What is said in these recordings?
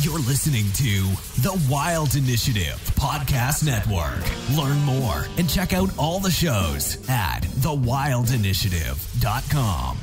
You're listening to The Wild Initiative Podcast Network. Learn more and check out all the shows at thewildinitiative.com.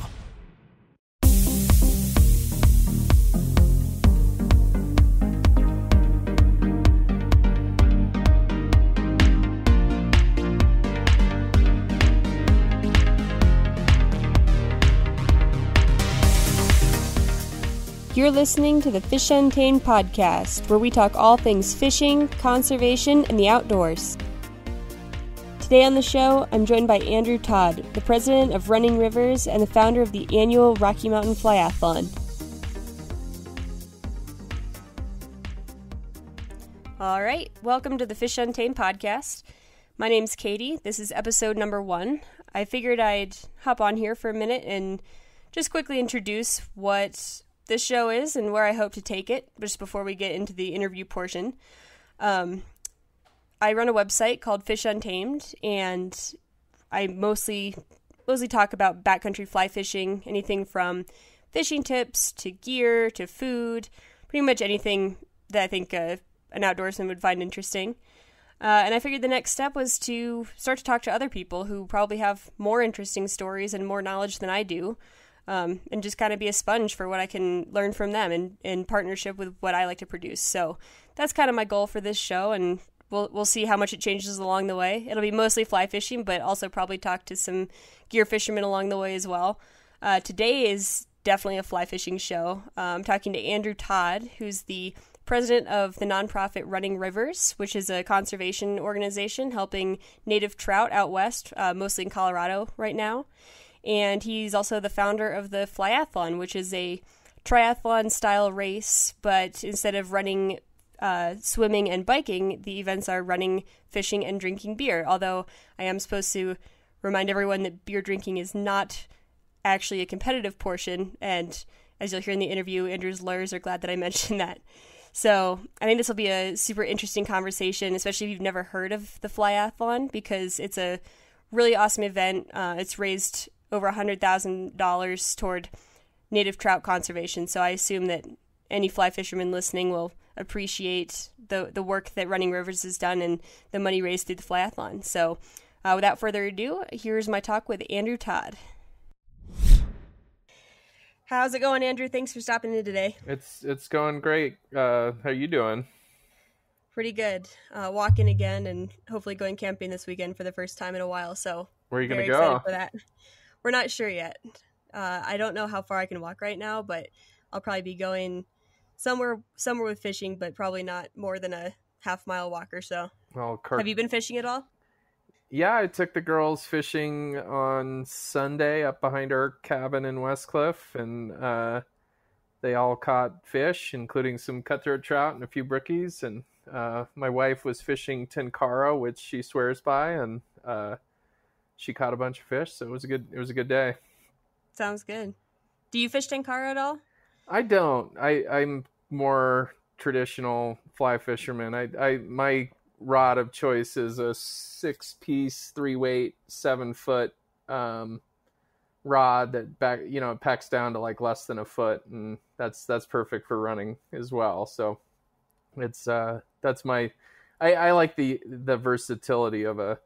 You're listening to the Untamed podcast, where we talk all things fishing, conservation, and the outdoors. Today on the show, I'm joined by Andrew Todd, the president of Running Rivers and the founder of the annual Rocky Mountain Flyathlon. All right, welcome to the Untamed podcast. My name's Katie. This is episode number 1. I figured I'd hop on here for a minute and just quickly introduce what this show is and where I hope to take it, just before we get into the interview portion. I run a website called Fish Untamed, and I mostly talk about backcountry fly fishing, anything from fishing tips to gear to food, pretty much anything that I think an outdoorsman would find interesting. And I figured the next step was to start to talk to other people who probably have more interesting stories and more knowledge than I do. And just kind of be a sponge for what I can learn from them in partnership with what I like to produce. So that's kind of my goal for this show, and we'll see how much it changes along the way. It'll be mostly fly fishing, but also probably talk to some gear fishermen along the way as well. Today is definitely a fly fishing show. I'm talking to Andrew Todd, who's the president of the nonprofit Running Rivers, which is a conservation organization helping native trout out west, mostly in Colorado right now. And he's also the founder of the Flyathlon, which is a triathlon-style race, but instead of running swimming and biking, the events are running, fishing, and drinking beer. Although I am supposed to remind everyone that beer drinking is not actually a competitive portion, and as you'll hear in the interview, Andrew's lawyers are glad that I mentioned that. So I think this will be a super interesting conversation, especially if you've never heard of the Flyathlon, because it's a really awesome event. It's raised over $100,000 toward native trout conservation. So I assume that any fly fisherman listening will appreciate the work that Running Rivers has done and the money raised through the Flyathlon. So without further ado, here's my talk with Andrew Todd. How's it going, Andrew? Thanks for stopping in today. It's going great. How are you doing? Pretty good. Walking again and hopefully going camping this weekend for the first time in a while. So where are you going to go? Excited for that. We're not sure yet. I don't know how far I can walk right now, but I'll probably be going somewhere with fishing, but probably not more than a half-mile walk or so. Well, have you been fishing at all? Yeah, I took the girls fishing on Sunday up behind our cabin in Westcliff, and they all caught fish, including some cutthroat trout and a few brookies. And my wife was fishing tenkara, which she swears by, and she caught a bunch of fish, so it was a good day. Sounds good. Do you fish tenkara at all? I don't. I'm more traditional fly fisherman. My rod of choice is a 6-piece, 3-weight, 7-foot rod that packs down to like less than a foot, and that's perfect for running as well. So it's that's my I like the versatility of a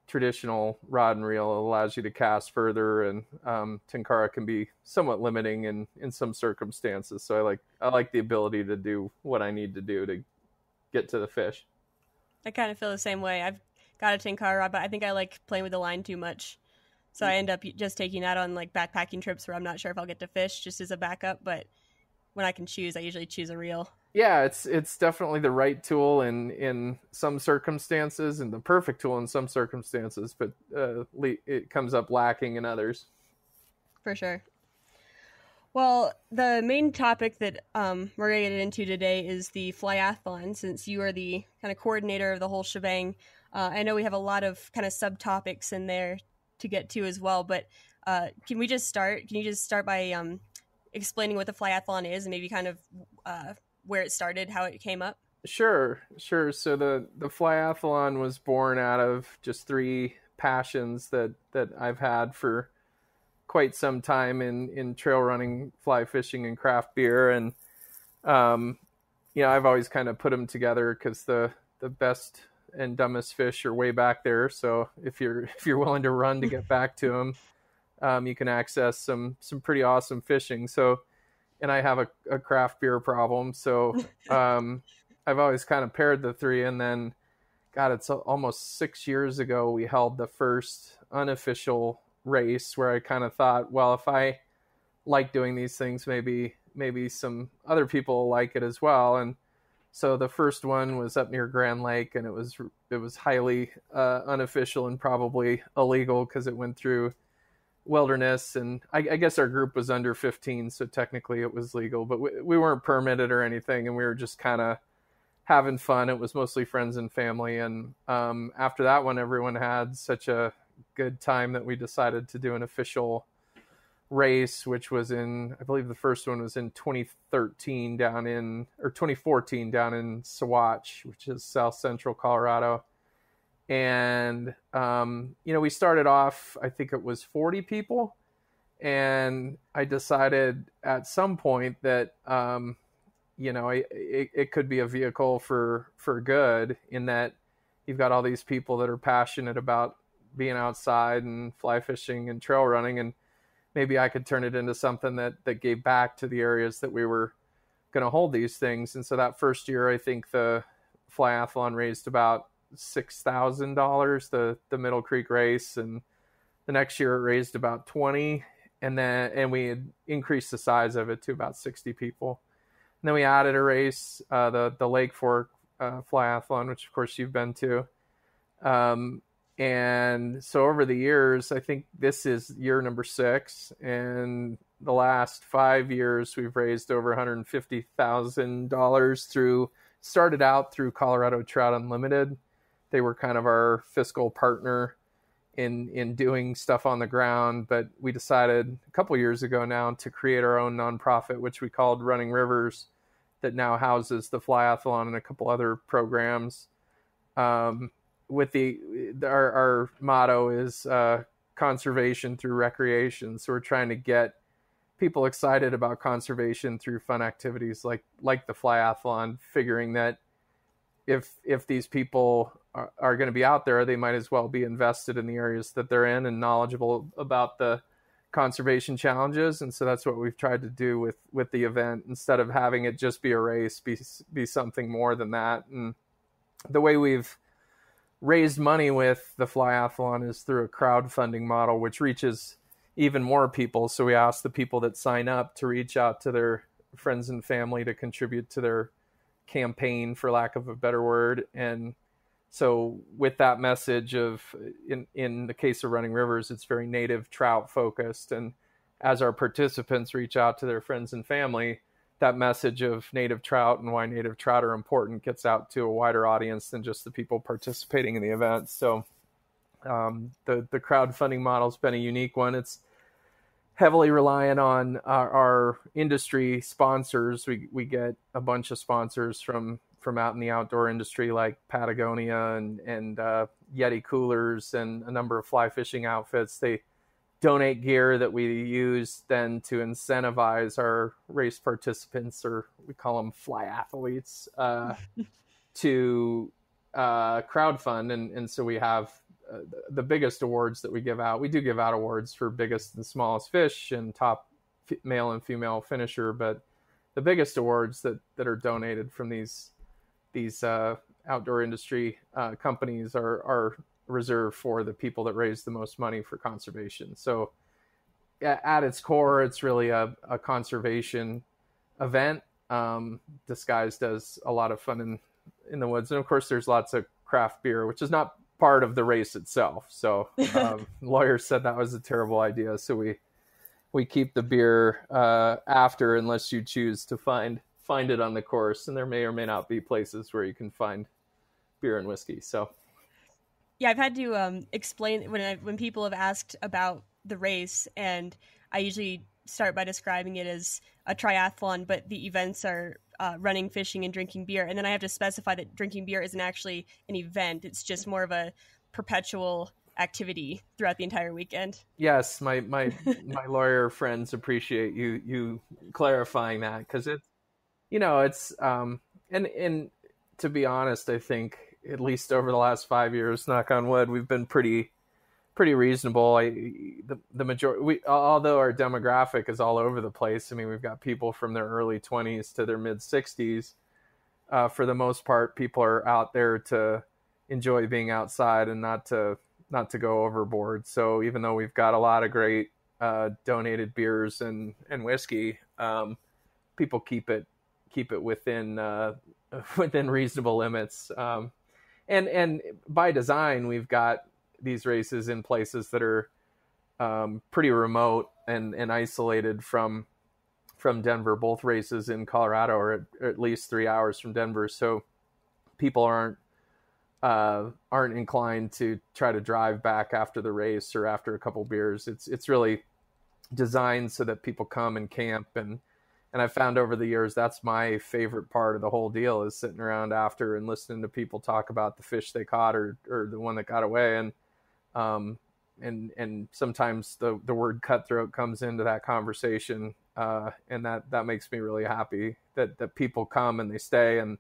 traditional rod and reel. It allows you to cast further, and tenkara can be somewhat limiting in some circumstances. So I like the ability to do what I need to do to get to the fish. I kind of feel the same way. I've got a tenkara rod, but I think I like playing with the line too much. So I end up just taking that on like backpacking trips where I'm not sure if I'll get to fish, just as a backup. But when I can choose, I usually choose a reel. Yeah, it's definitely the right tool in some circumstances and the perfect tool in some circumstances, but it comes up lacking in others. For sure. Well, the main topic that we're going to get into today is the Flyathlon, since you are the kind of coordinator of the whole shebang. I know we have a lot of kind of subtopics in there to get to as well, but can you just start by explaining what the Flyathlon is and maybe kind of where it started, how it came up? Sure. So the Flyathlon was born out of just 3 passions that I've had for quite some time in trail running, fly fishing, and craft beer. And I've always kind of put them together because the best and dumbest fish are way back there. So if you're willing to run to get back to them, you can access some pretty awesome fishing. So, and I have a craft beer problem. So I've always kind of paired the three. And then, God, it's almost 6 years ago, we held the first unofficial race where I kind of thought, well, if I like doing these things, maybe some other people like it as well. And so the first one was up near Grand Lake, and it was highly unofficial and probably illegal because it went through wilderness. And I guess our group was under 15, so technically it was legal, but we weren't permitted or anything, and we were just kind of having fun. It was mostly friends and family. And after that one, everyone had such a good time that we decided to do an official race, which was I believe the first one was in 2014 down in Saguache, which is South Central Colorado. And, we started off, I think it was 40 people. And I decided at some point that, it could be a vehicle for good, in that you've got all these people that are passionate about being outside and fly fishing and trail running, and maybe I could turn it into something that gave back to the areas that we were going to hold these things. And so that first year, I think the Flyathlon raised about $6,000, the Middle Creek race. And the next year it raised about 20. And we had increased the size of it to about 60 people. And then we added a race, the Lake Fork Flyathlon, which of course you've been to. And so over the years, I think this is year number 6, and the last 5 years, we've raised over $150,000 started out through Colorado Trout Unlimited. They were kind of our fiscal partner in doing stuff on the ground, but we decided a couple years ago now to create our own nonprofit, which we called Running Rivers, that now houses the Flyathlon and a couple other programs. With our motto is conservation through recreation. So we're trying to get people excited about conservation through fun activities like the Flyathlon, figuring that if these people are going to be out there, they might as well be invested in the areas that they're in and knowledgeable about the conservation challenges. And so that's what we've tried to do with the event. Instead of having it just be a race, be something more than that. And the way we've raised money with the Flyathlon is through a crowdfunding model, which reaches even more people. So we ask the people that sign up to reach out to their friends and family to contribute to their campaign, for lack of a better word. And so with that message of, in the case of Running Rivers, it's very native trout focused. And as our participants reach out to their friends and family, that message of native trout and why native trout are important gets out to a wider audience than just the people participating in the event. So the crowdfunding model has been a unique one. It's heavily reliant on our industry sponsors. We get a bunch of sponsors from out in the outdoor industry, like Patagonia and Yeti coolers and a number of fly fishing outfits. They donate gear that we use then to incentivize our race participants, or we call them fly athletes, to crowdfund. And so we have the biggest awards that we give out. We do give out awards for biggest and smallest fish and top male and female finisher, but the biggest awards that are donated from these outdoor industry companies are reserved for the people that raise the most money for conservation. So at its core, it's really a conservation event disguised as a lot of fun in the woods. And of course, there's lots of craft beer, which is not part of the race itself. So lawyers said that was a terrible idea. So we keep the beer after, unless you choose to find it on the course. And there may or may not be places where you can find beer and whiskey. So yeah, I've had to explain when people have asked about the race, and I usually start by describing it as a triathlon, but the events are running, fishing, and drinking beer. And then I have to specify that drinking beer isn't actually an event. It's just more of a perpetual activity throughout the entire weekend. Yes, my lawyer friends appreciate you clarifying that, because it's And to be honest, I think at least over the last 5 years, knock on wood, we've been pretty reasonable. The majority, although our demographic is all over the place. I mean, we've got people from their early 20s to their mid 60s. For the most part, people are out there to enjoy being outside and not to go overboard. So even though we've got a lot of great donated beers and whiskey, people keep it within reasonable limits. And by design, we've got these races in places that are pretty remote and isolated from Denver. Both races in Colorado are at least 3 hours from Denver, so people aren't inclined to try to drive back after the race or after a couple beers. It's really designed so that people come and camp, and I've found over the years that's my favorite part of the whole deal, is sitting around after and listening to people talk about the fish they caught or the one that got away. And sometimes the word cutthroat comes into that conversation, and that makes me really happy that people come and they stay. And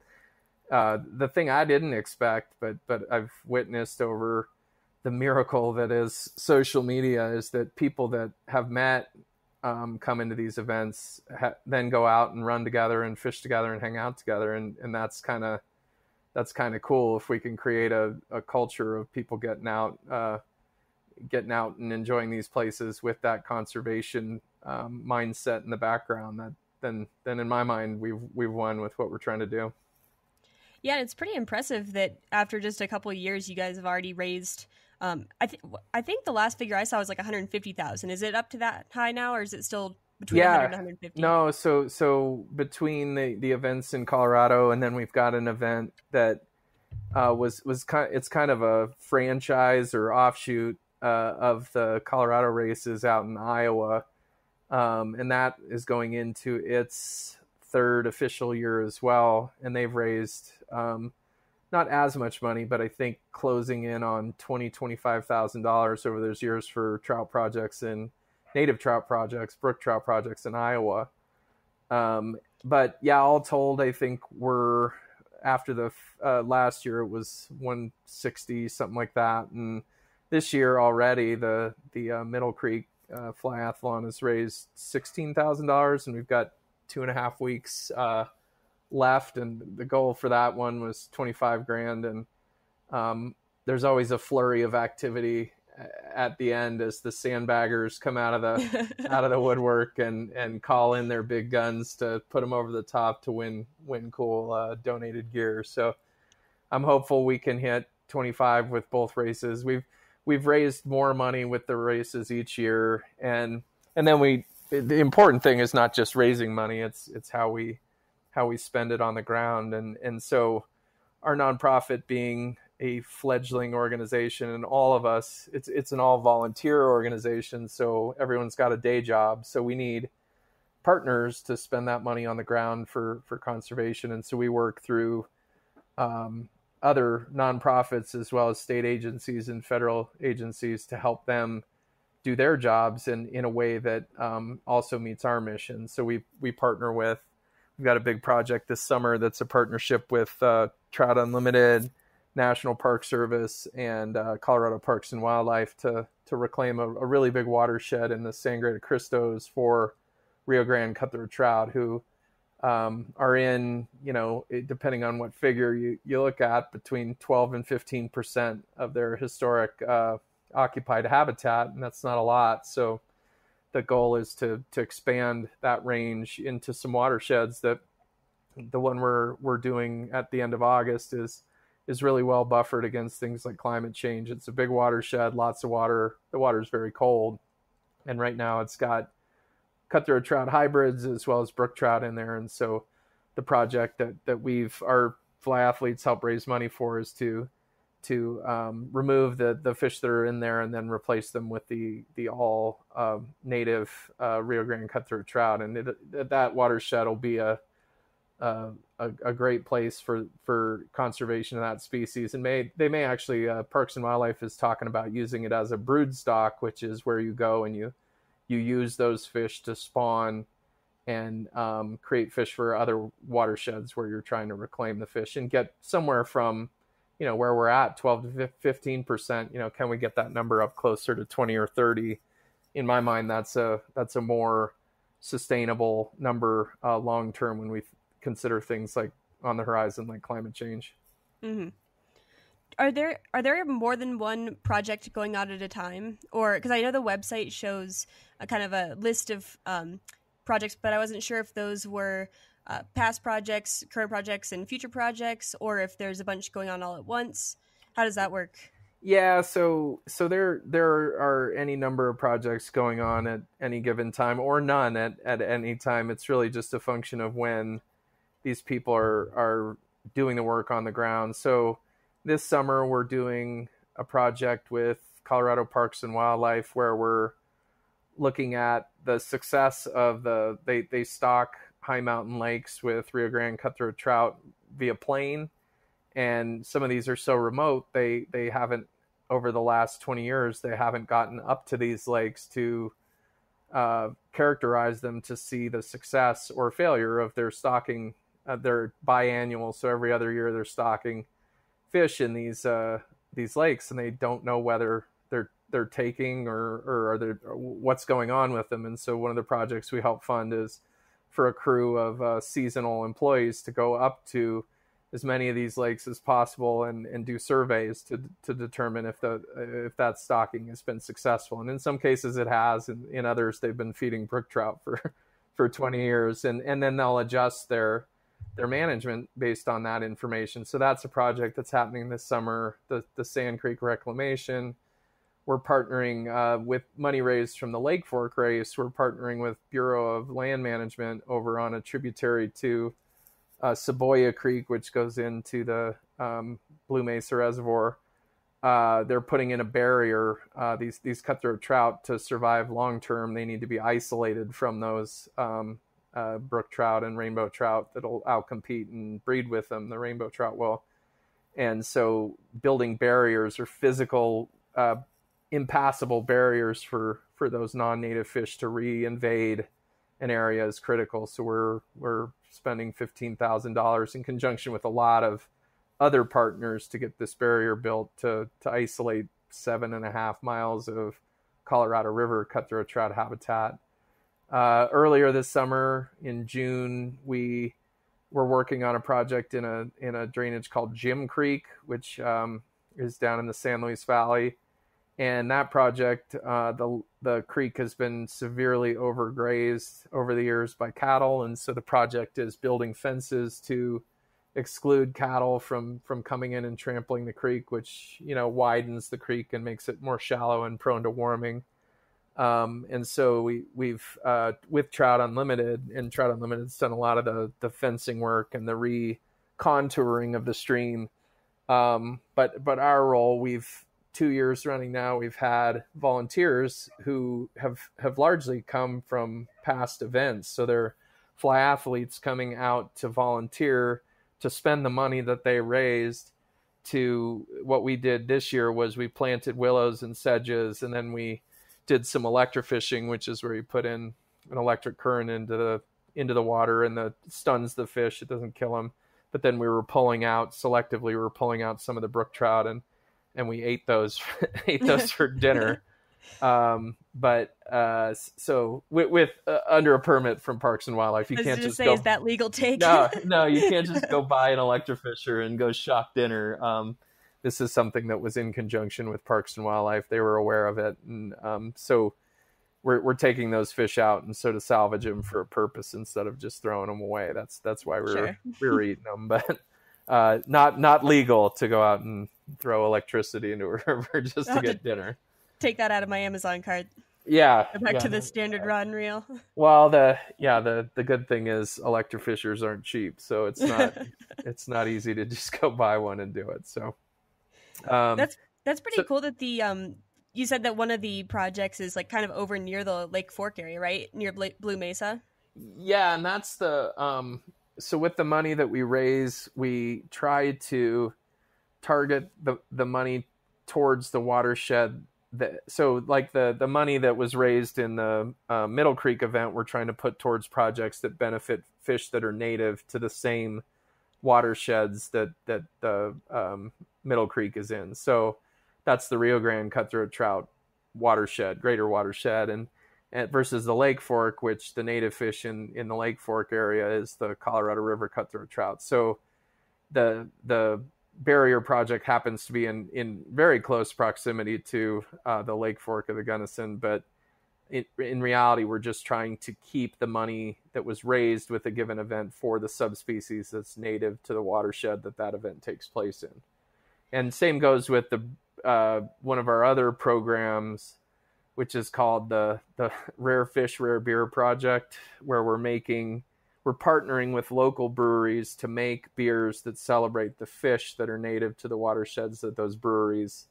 the thing I didn't expect, but I've witnessed over the miracle that is social media, is that people that have met come into these events, then go out and run together and fish together and hang out together. And that's kind of cool if we can create a culture of people getting out and enjoying these places with that conservation mindset in the background. That then in my mind, we've won with what we're trying to do. Yeah, it's pretty impressive that after just a couple of years, you guys have already raised. I think the last figure I saw was like 150,000. Is it up to that high now, or is it still between 100 and 150? No, so between the events in Colorado, and then we've got an event that it's kind of a franchise or offshoot of the Colorado races out in Iowa, and that is going into its third official year as well, and they've raised not as much money, but I think closing in on $25,000 over those years for trout projects and native trout projects, brook trout projects in Iowa. But yeah, all told, I think we're, after the last year it was 160, something like that, and this year already the Middle Creek Flyathlon has raised $16,000, and we've got 2.5 weeks left, and the goal for that one was 25 grand. And there's always a flurry of activity at the end as the sandbaggers come out of the woodwork and call in their big guns to put them over the top to win cool donated gear. So I'm hopeful we can hit 25 with both races. We've raised more money with the races each year, and then the important thing is not just raising money, it's how we spend it on the ground. And so our nonprofit being a fledgling organization, and all of us, it's an all volunteer organization. So everyone's got a day job. So we need partners to spend that money on the ground for conservation. And so we work through other nonprofits as well as state agencies and federal agencies to help them do their jobs in a way that also meets our mission. So we partner with, we've got a big project this summer that's a partnership with Trout Unlimited, National Park Service, and Colorado Parks and Wildlife to reclaim a really big watershed in the Sangre de Cristos for Rio Grande cutthroat trout, who are in, depending on what figure you look at, between 12 and 15% of their historic occupied habitat, and that's not a lot. So the goal is to expand that range into some watersheds. That the one we're doing at the end of August is really well buffered against things like climate change. It's a big watershed, lots of water. The water is very cold, and right now it's got cutthroat trout hybrids as well as brook trout in there. And so the project that our fly athletes help raise money for is to remove the fish that are in there and then replace them with the all native Rio Grande cutthroat trout. And that watershed will be a great place for conservation of that species. And they may actually, Parks and Wildlife is talking about using it as a brood stock, which is where you go and you use those fish to spawn and create fish for other watersheds where you're trying to reclaim the fish and get somewhere from, where we're at 12 to 15%, can we get that number up closer to 20 or 30? In my mind, that's a more sustainable number long term when we consider things like on the horizon, like climate change. Mm-hmm. Are there more than one project going on at a time? Or because I know the website shows a kind of a list of projects, but I wasn't sure if those were past projects, current projects, and future projects, or if there's a bunch going on all at once. How does that work? Yeah, so there are any number of projects going on at any given time, or none at any time. It's really just a function of when these people are doing the work on the ground. So this summer we're doing a project with Colorado Parks and Wildlife where we're looking at the success of they stock high mountain lakes with Rio Grande cutthroat trout via plane. And some of these are so remote, they haven't, over the last 20 years, they haven't gotten up to these lakes to characterize them to see the success or failure of their stocking. They're biannual, so every other year they're stocking fish in these lakes, and they don't know whether they're taking or are there, what's going on with them. And so one of the projects we help fund is for a crew of seasonal employees to go up to as many of these lakes as possible and do surveys to determine if that stocking has been successful. And in some cases it has, and in others they've been feeding brook trout for 20 years, and then they'll adjust their management based on that information. So that's a project that's happening this summer. The Sand Creek Reclamation. We're partnering with money raised from the Lake Fork race. We're partnering with Bureau of Land Management over on a tributary to Saboya Creek, which goes into the Blue Mesa Reservoir. They're putting in a barrier. These cutthroat trout, to survive long term, they need to be isolated from those brook trout and rainbow trout that'll outcompete and breed with them. The rainbow trout will. And so building barriers or physical impassable barriers for those non-native fish to re-invade an area is critical. So we're spending $15,000 in conjunction with a lot of other partners to get this barrier built to isolate 7.5 miles of Colorado River cutthroat trout habitat. Earlier this summer in June, we were working on a project in a drainage called Jim Creek, which is down in the San Luis Valley. And that project, the creek has been severely overgrazed over the years by cattle. And so the project is building fences to exclude cattle from coming in and trampling the creek, which, widens the creek and makes it more shallow and prone to warming. And so we've with Trout Unlimited, and Trout Unlimited's done a lot of the fencing work and the re-contouring of the stream. But our role, 2 years running now, we've had volunteers who have largely come from past events. So they're fly-athletes coming out to volunteer to spend the money that they raised. To what we did this year was we planted willows and sedges, and then we did some electrofishing, which is where you put in an electric current into the water, and that stuns the fish. It doesn't kill them. But then we were pulling out some of the brook trout, and we ate those for dinner. So with under a permit from Parks and Wildlife, you can't just go. Is that legal take? No, you can't just go buy an electrofisher and go shock dinner. This is something that was in conjunction with Parks and Wildlife. They were aware of it, and so we're taking those fish out, and so to salvage them for a purpose instead of just throwing them away. That's why we were eating them, but not legal to go out and throw electricity into a river just to get dinner. Take that out of my Amazon cart. Yeah. Go back to the standard rod and reel. Well, the good thing is electrofishers aren't cheap, so it's not easy to just go buy one and do it. So that's pretty cool that you said that one of the projects is like kind of over near the Lake Fork area, right? Near Blue Mesa. Yeah, and that's so with the money that we raise, we try to target the money towards the watershed so like the money that was raised in the Middle Creek event, we're trying to put towards projects that benefit fish that are native to the same watersheds that the Middle Creek is in. So that's the Rio Grande cutthroat trout watershed, greater watershed, and versus the Lake Fork, which the native fish in the Lake Fork area is the Colorado River cutthroat trout. So the barrier project happens to be in very close proximity to the Lake Fork of the Gunnison, but in reality, we're just trying to keep the money that was raised with a given event for the subspecies that's native to the watershed that event takes place in. And same goes with the one of our other programs, which is called the Rare Fish, Rare Beer Project, where we're partnering with local breweries to make beers that celebrate the fish that are native to the watersheds that those breweries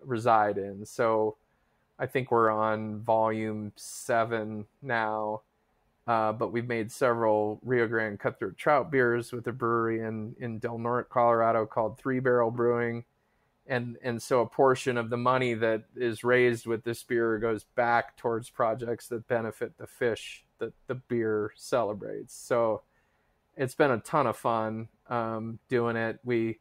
reside in. So I think we're on volume 7 now, but we've made several Rio Grande cutthroat trout beers with a brewery in Del Norte, Colorado called 3 Barrel Brewing. And so a portion of the money that is raised with this beer goes back towards projects that benefit the fish that the beer celebrates. So it's been a ton of fun doing it. We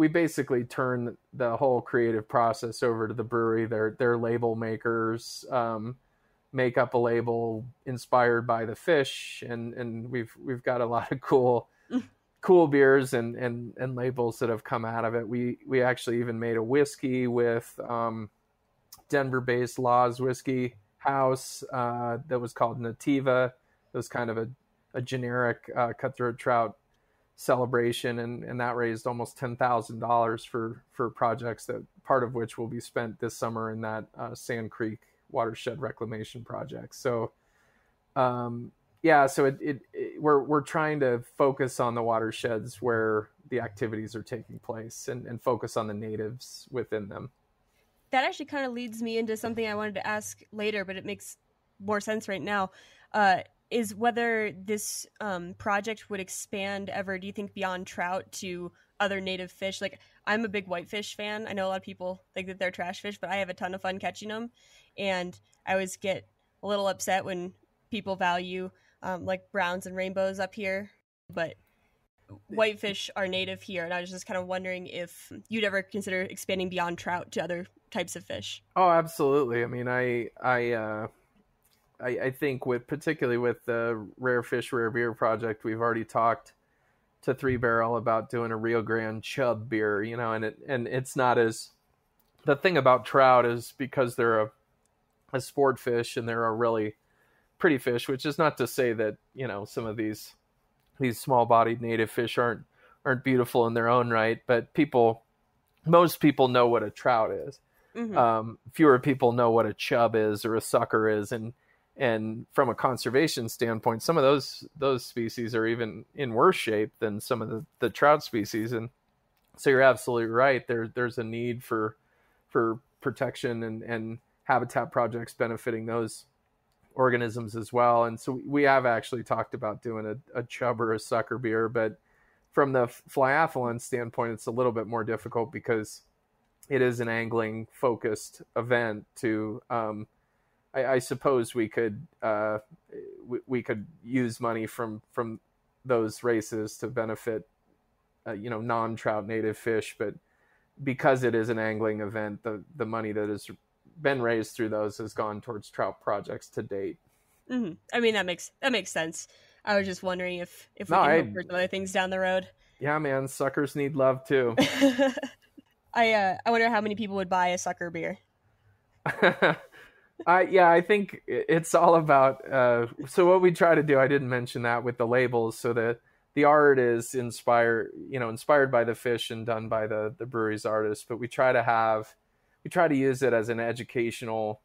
basically turn the whole creative process over to the brewery. They're label makers, make up a label inspired by the fish, and we've got a lot of cool beers and labels that have come out of it. We actually even made a whiskey with Denver-based Laws Whiskey House that was called Nativa. It was kind of a generic cutthroat trout celebration, and that raised almost $10,000 for projects that part of which will be spent this summer in that Sand Creek watershed reclamation project. So so we're trying to focus on the watersheds where the activities are taking place and focus on the natives within them. That actually kind of leads me into something I wanted to ask later, but it makes more sense right now, is whether this project would expand ever, do you think, beyond trout to other native fish? Like, I'm a big whitefish fan. I know a lot of people think that they're trash fish, but I have a ton of fun catching them. And I always get a little upset when people value like browns and rainbows up here, but whitefish are native here. And I was just kind of wondering if you'd ever consider expanding beyond trout to other types of fish. Oh, absolutely. I mean, I think particularly with the Rare Fish, Rare Beer project, we've already talked to 3 Barrel about doing a Rio Grande chub beer, and it's not as, the thing about trout is because they're a sport fish and they're a really pretty fish, which is not to say that, some of these small bodied native fish aren't beautiful in their own right, but most people know what a trout is. Mm-hmm. Fewer people know what a chub is or a sucker is. And from a conservation standpoint, some of those species are even in worse shape than some of the trout species. And so you're absolutely right. There's a need for protection and habitat projects benefiting those organisms as well. And so we have actually talked about doing a chub or a sucker beer, but from the flyathlon standpoint, it's a little bit more difficult because it is an angling focused event. I suppose we could use money from those races to benefit non-trout native fish, but because it is an angling event, the money that has been raised through those has gone towards trout projects to date. Mm-hmm. I mean, that makes sense. I was just wondering if we can hope for some other things down the road. Yeah, man, suckers need love too. I wonder how many people would buy a sucker beer. I think it's all about. So what we try to do, I didn't mention that with the labels, so that the art is inspired by the fish and done by the brewery's artists. But we try to use it as an educational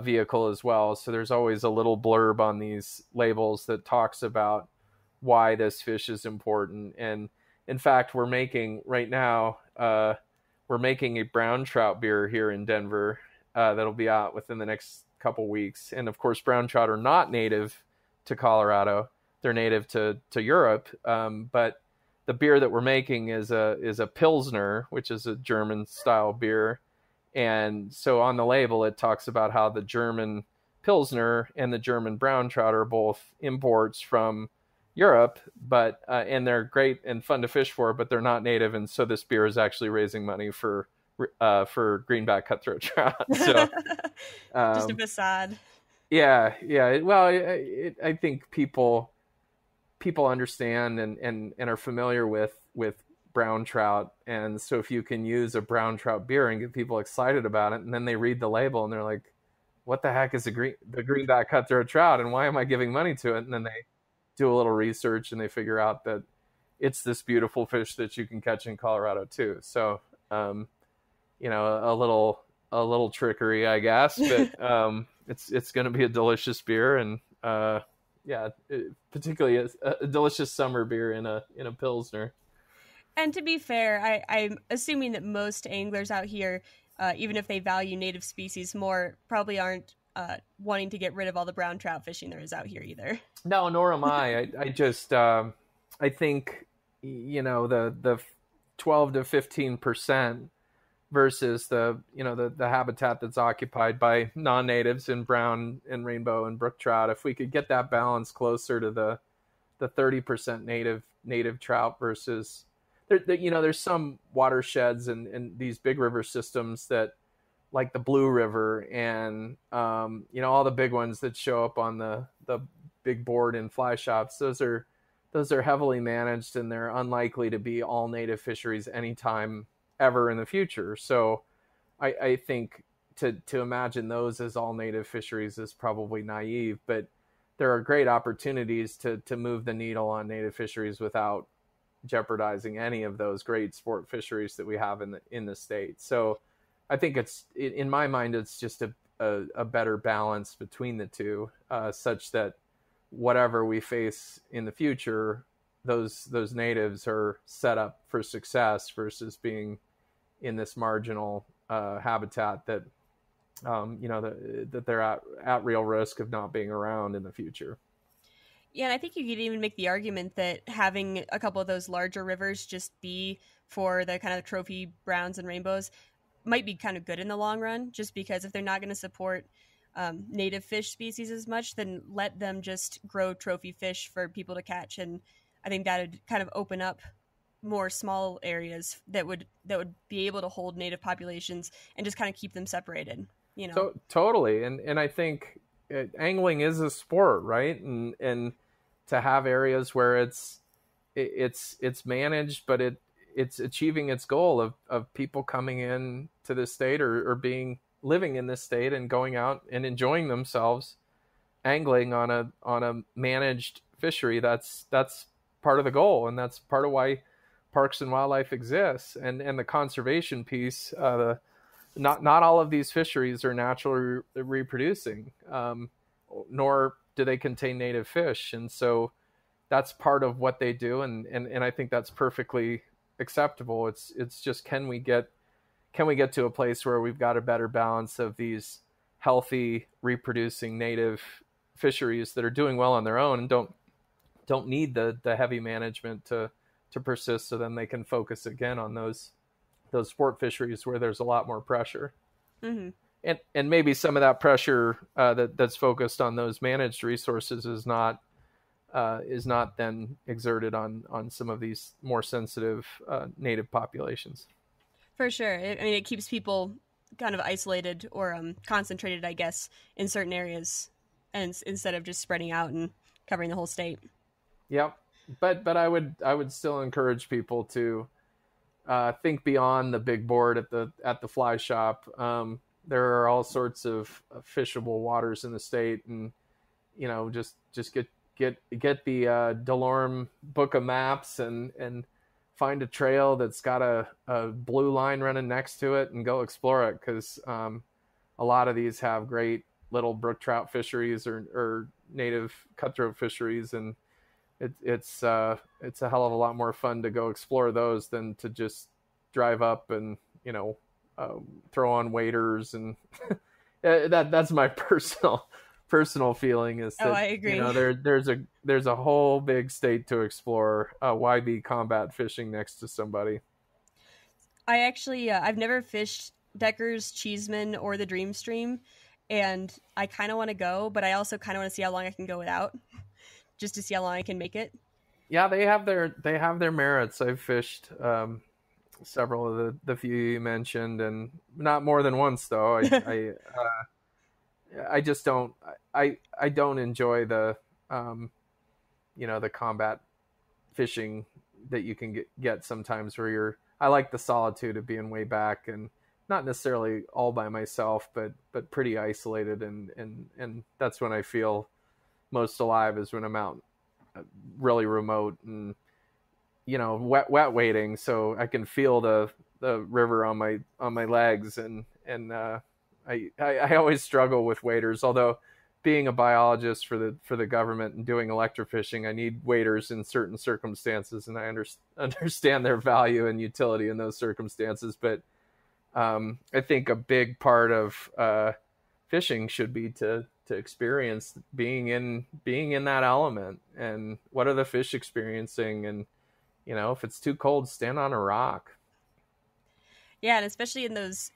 vehicle as well. So there's always a little blurb on these labels that talks about why this fish is important. And in fact, we're making a brown trout beer here in Denver that'll be out within the next couple weeks. And of course, brown trout are not native to Colorado; they're native to Europe. But the beer that we're making is a Pilsner, which is a German style beer, And so on the label, it talks about how the German Pilsner and the German brown trout are both imports from Europe, but and they're great and fun to fish for, but they're not native. And so this beer is actually raising money for greenback cutthroat trout. So just a facade. Yeah. Well, I think people understand and are familiar with brown trout, and so if you can use a brown trout beer and get people excited about it, and then they read the label and they're like, what the heck is the greenback cutthroat trout, and why am I giving money to it? And then they do a little research and they figure out that it's this beautiful fish that you can catch in Colorado too. So you know, a little trickery, I guess, but it's going to be a delicious beer, and particularly a delicious summer beer in a Pilsner. And to be fair, I'm assuming that most anglers out here, even if they value native species more, probably aren't wanting to get rid of all the brown trout fishing there is out here either. No, nor am I. I just I think, you know, the 12 to 15% versus the habitat that's occupied by non-natives in brown and rainbow and brook trout. If we could get that balance closer to the 30% native trout versus there's some watersheds and these big river systems that, like the Blue River and all the big ones that show up on the big board in fly shops. Those are heavily managed, and they're unlikely to be all native fisheries anytime ever in the future. So I think to imagine those as all native fisheries is probably naive, but there are great opportunities to move the needle on native fisheries without jeopardizing any of those great sport fisheries that we have in the state. So I think in my mind, it's just a better balance between the two, such that whatever we face in the future, those natives are set up for success versus being in this marginal habitat that that they're at real risk of not being around in the future. Yeah, and I think you could even make the argument that having a couple of those larger rivers just be for the kind of trophy browns and rainbows might be kind of good in the long run, just because if they're not going to support native fish species as much, then let them just grow trophy fish for people to catch. And I think that would kind of open up more small areas that would be able to hold native populations and just kind of keep them separated, you know. So, totally. And I think angling is a sport, right? And to have areas where it's managed, but it's achieving its goal of people coming in to this state or living in this state and going out and enjoying themselves angling on a managed fishery. That's part of the goal, and that's part of why parks and wildlife exists. And the conservation piece, not all of these fisheries are naturally reproducing, nor do they contain native fish. And so that's part of what they do. And I think that's perfectly acceptable. It's just, can we get to a place where we've got a better balance of these healthy reproducing native fisheries that are doing well on their own and don't need the heavy management to persist, so then they can focus again on those sport fisheries where there's a lot more pressure. Mm-hmm. And maybe some of that pressure that's focused on those managed resources is not then exerted on some of these more sensitive native populations. For sure. I mean, it keeps people kind of isolated or concentrated, I guess, in certain areas, and instead of just spreading out and covering the whole state. Yep. But I would still encourage people to think beyond the big board at the fly shop. There are all sorts of fishable waters in the state, and just get the DeLorme book of maps and find a trail that's got a blue line running next to it and go explore it, because a lot of these have great little brook trout fisheries or native cutthroat fisheries, and it's a hell of a lot more fun to go explore those than to just drive up and throw on waders. And that's my personal feeling is that, I agree. There's a whole big state to explore. Why be combat fishing next to somebody? I actually I've never fished Decker's, Cheeseman, or the Dream Stream, and I kind of want to go, but I also kind of want to see how long I can go without, just to see how long I can make it. Yeah, they have their merits. I've fished several of the few you mentioned, and not more than once though. I just don't I don't enjoy the the combat fishing that you can get sometimes where I like the solitude of being way back and not necessarily all by myself, but pretty isolated, and that's when I feel most alive, is when I'm out really remote and wet wading, so I can feel the river on my legs, and I always struggle with waders, although being a biologist for the government and doing electrofishing, I need waders in certain circumstances, and I understand their value and utility in those circumstances. But I think a big part of fishing should be to experience being in that element, and what are the fish experiencing, and if it's too cold, stand on a rock. Yeah, and especially in those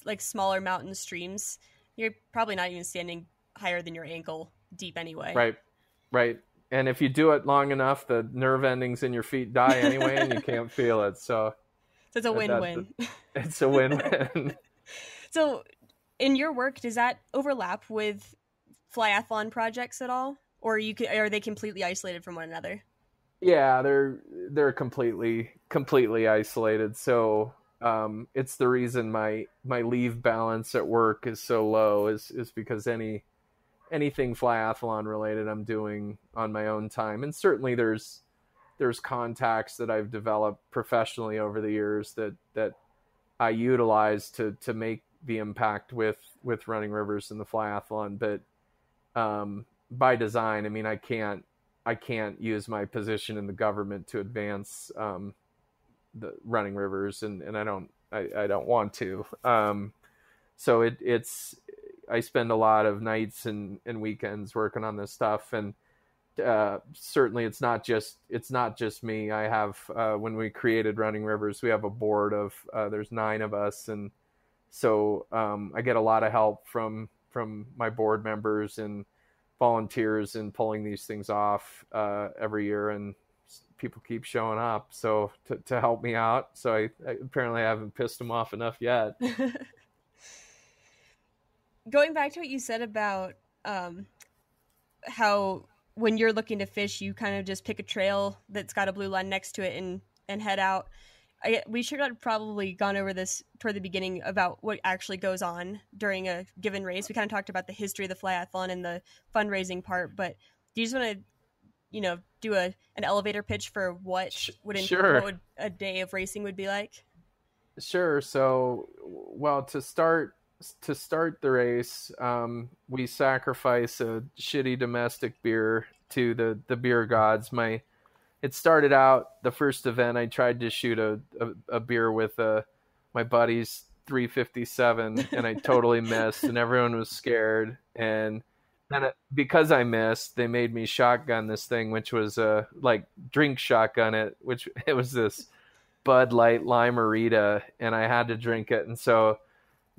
like smaller mountain streams, you're probably not even standing higher than your ankle deep anyway. Right. And if you do it long enough, the nerve endings in your feet die anyway, and you can't feel it. So it's a win-win. It's a win-win. So in your work, does that overlap with flyathlon projects at all? Or are they completely isolated from one another? Yeah, they're completely isolated. So it's the reason my leave balance at work is so low, is because anything flyathlon related I'm doing on my own time. And certainly there's contacts that I've developed professionally over the years that I utilize to make the impact with running rivers in the flyathlon. But by design, I mean, I can't use my position in the government to advance the running rivers, and I don't want to. So it's I spend a lot of nights and weekends working on this stuff, and certainly it's not just me. I have when we created Running Rivers, we have a board of there's 9 of us, and so I get a lot of help from my board members and volunteers in pulling these things off every year, and people keep showing up so to help me out. So I apparently haven't pissed them off enough yet. Going back to what you said about how when you're looking to fish, you kind of just pick a trail that's got a blue line next to it and head out. We should have probably gone over this toward the beginning about what actually goes on during a given race. We kind of talked about the history of the flyathlon and the fundraising part, but do you just want to, do an elevator pitch for what would a day of racing would be like? Sure. So, well, to start the race, we sacrifice a shitty domestic beer to the beer gods. It started out, the first event, I tried to shoot a beer with my buddy's 357, and I totally missed, and everyone was scared. And then because I missed, they made me shotgun this thing, which was like drink shotgun it, which it was this Bud Light Lime-A-Rita, and I had to drink it. And so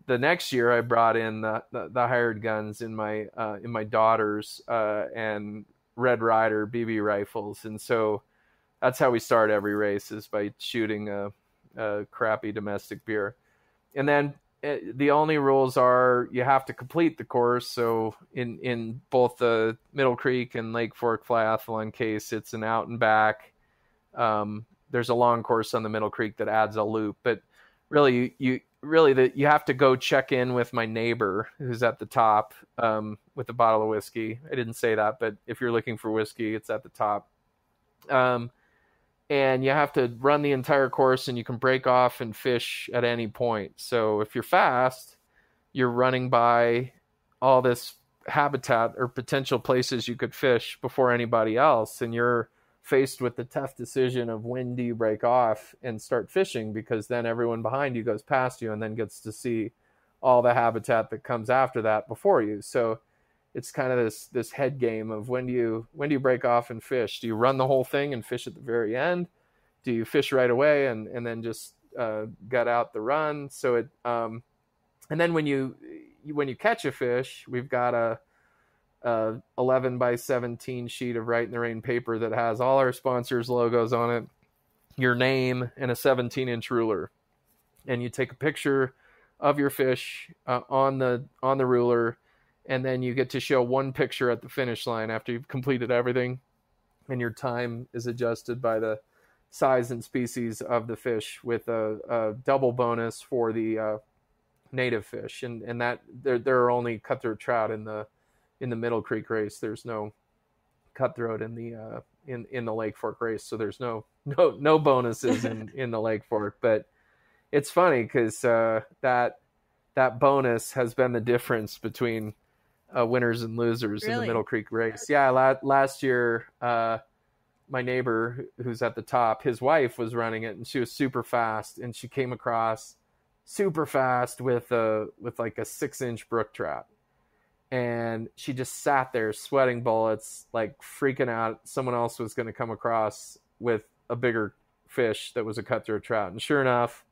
the next year I brought in the hired guns in my daughters and Red Ryder BB rifles. And so that's how we start every race, is by shooting a crappy domestic beer. And then the only rules are you have to complete the course. So in both the Middle Creek and Lake Fork Flyathlon case, it's an out and back. There's a long course on the Middle Creek that adds a loop, but really you have to go check in with my neighbor who's at the top with a bottle of whiskey. I didn't say that, but if you're looking for whiskey, it's at the top. And you have to run the entire course, and you can break off and fish at any point. So if you're fast, you're running by all this habitat or potential places you could fish before anybody else, and you're faced with the tough decision of when do you break off and start fishing, because then everyone behind you goes past you and then gets to see all the habitat that comes after that before you. So it's kind of this head game of when do you break off and fish? Do you run the whole thing and fish at the very end? Do you fish right away and then just gut out the run? So And then when you catch a fish, we've got a 11 by 17 sheet of Right in the Rain paper that has all our sponsors' logos on it, your name, and a 17-inch ruler. And you take a picture of your fish on the ruler, and then you get to show one picture at the finish line after you've completed everything, and your time is adjusted by the size and species of the fish, with a double bonus for the native fish. And that there are only cutthroat trout in the Middle Creek race. There's no cutthroat in the Lake Fork race, so there's no bonuses in the Lake Fork. But it's funny because that bonus has been the difference between winners and losers in the Middle Creek race. Yeah, last year, my neighbor who's at the top, his wife was running it, and she was super fast, and she came across super fast with like a 6-inch brook trout. And she just sat there sweating bullets, like freaking out. Someone else was going to come across with a bigger fish that was a cutthroat trout. And sure enough,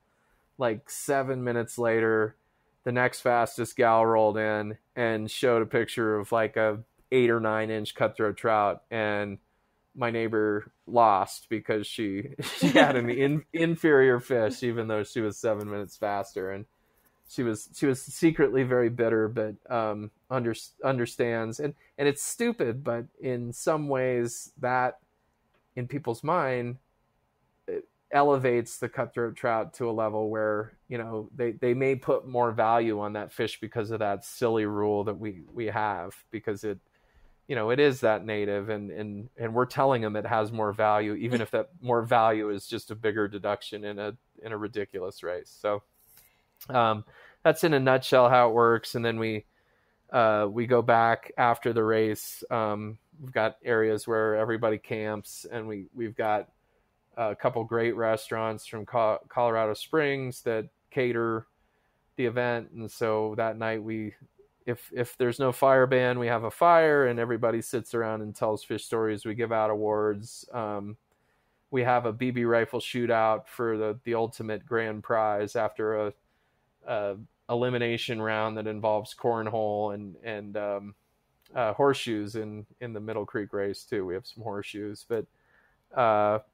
like 7 minutes later, the next fastest gal rolled in and showed a picture of like a 8 or 9-inch cutthroat trout. And my neighbor lost because she had an inferior fish, even though she was 7 minutes faster. And she was secretly very bitter, but understands. And it's stupid, but in some ways that, in people's mind, it elevates the cutthroat trout to a level where, you know, they may put more value on that fish because of that silly rule that we have, because it, you know, it is that native, and we're telling them it has more value, even if that more value is just a bigger deduction in a ridiculous race. So that's in a nutshell how it works. And then we go back after the race. We've got areas where everybody camps, and we've got a couple great restaurants from Colorado Springs that cater the event. And so that night if there's no fire ban, we have a fire, and everybody sits around and tells fish stories. We give out awards. We have a BB rifle shootout for the ultimate grand prize after a elimination round that involves cornhole and horseshoes in the Middle Creek race too. We have some horseshoes, but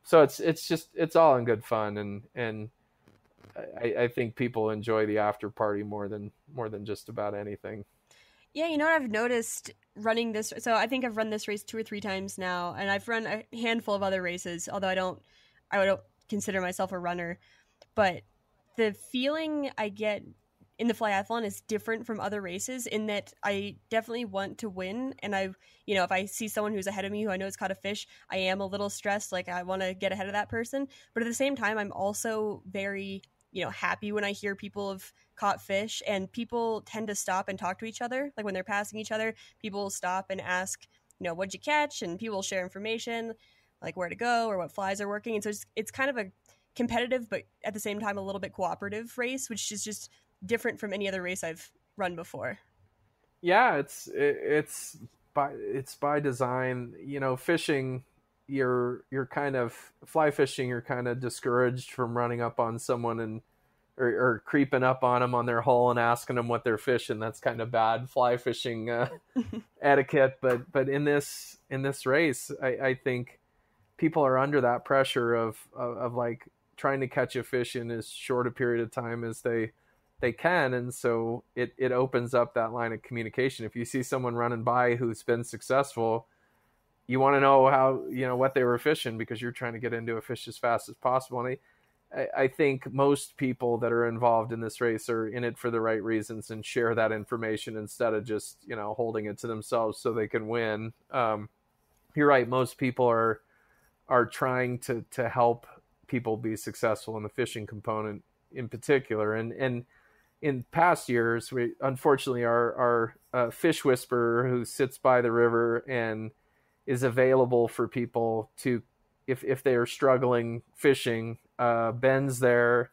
so it's all in good fun, and I think people enjoy the after party more than just about anything. Yeah, you know what I've noticed running this, so I think I've run this race 2 or 3 times now, and I've run a handful of other races, although I don't consider myself a runner. But the feeling I get in the flyathlon is different from other races, in that I definitely want to win. And if I see someone who's ahead of me who I know has caught a fish, I am a little stressed. Like, I want to get ahead of that person. But at the same time, I'm also very, happy when I hear people have caught fish, and people tend to stop and talk to each other. Like when they're passing each other, people will stop and ask, what'd you catch? And people will share information, like where to go or what flies are working. And so it's kind of a competitive, but at the same time, a little bit cooperative race, which is just different from any other race I've run before. Yeah, it's by design. Fishing, you're kind of fly fishing. You're kind of discouraged from running up on someone or creeping up on them on their hole and asking them what they're fishing. That's kind of bad fly fishing etiquette. But in this race, I think people are under that pressure of like trying to catch a fish in as short a period of time as they can. And so it opens up that line of communication. If you see someone running by who's been successful, you want to know how, what they were fishing, because you're trying to get into a fish as fast as possible. And I think most people that are involved in this race are in it for the right reasons and share that information instead of just, holding it to themselves so they can win. You're right. Most people are trying to help people be successful in the fishing component in particular. And in past years, we unfortunately our fish whisperer, who sits by the river and is available for people to, if they are struggling fishing, Ben's there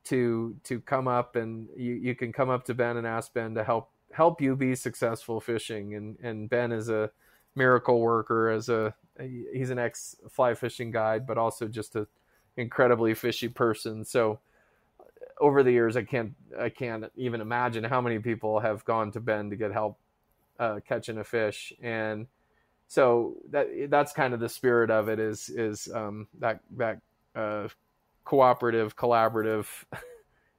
to come up, and you can come up to Ben and ask Ben to help you be successful fishing. And Ben is a miracle worker, he's an ex fly fishing guide, but also just a incredibly fishy person. So over the years, I can't even imagine how many people have gone to Bend to get help catching a fish. And so that's kind of the spirit of it, is that cooperative, collaborative.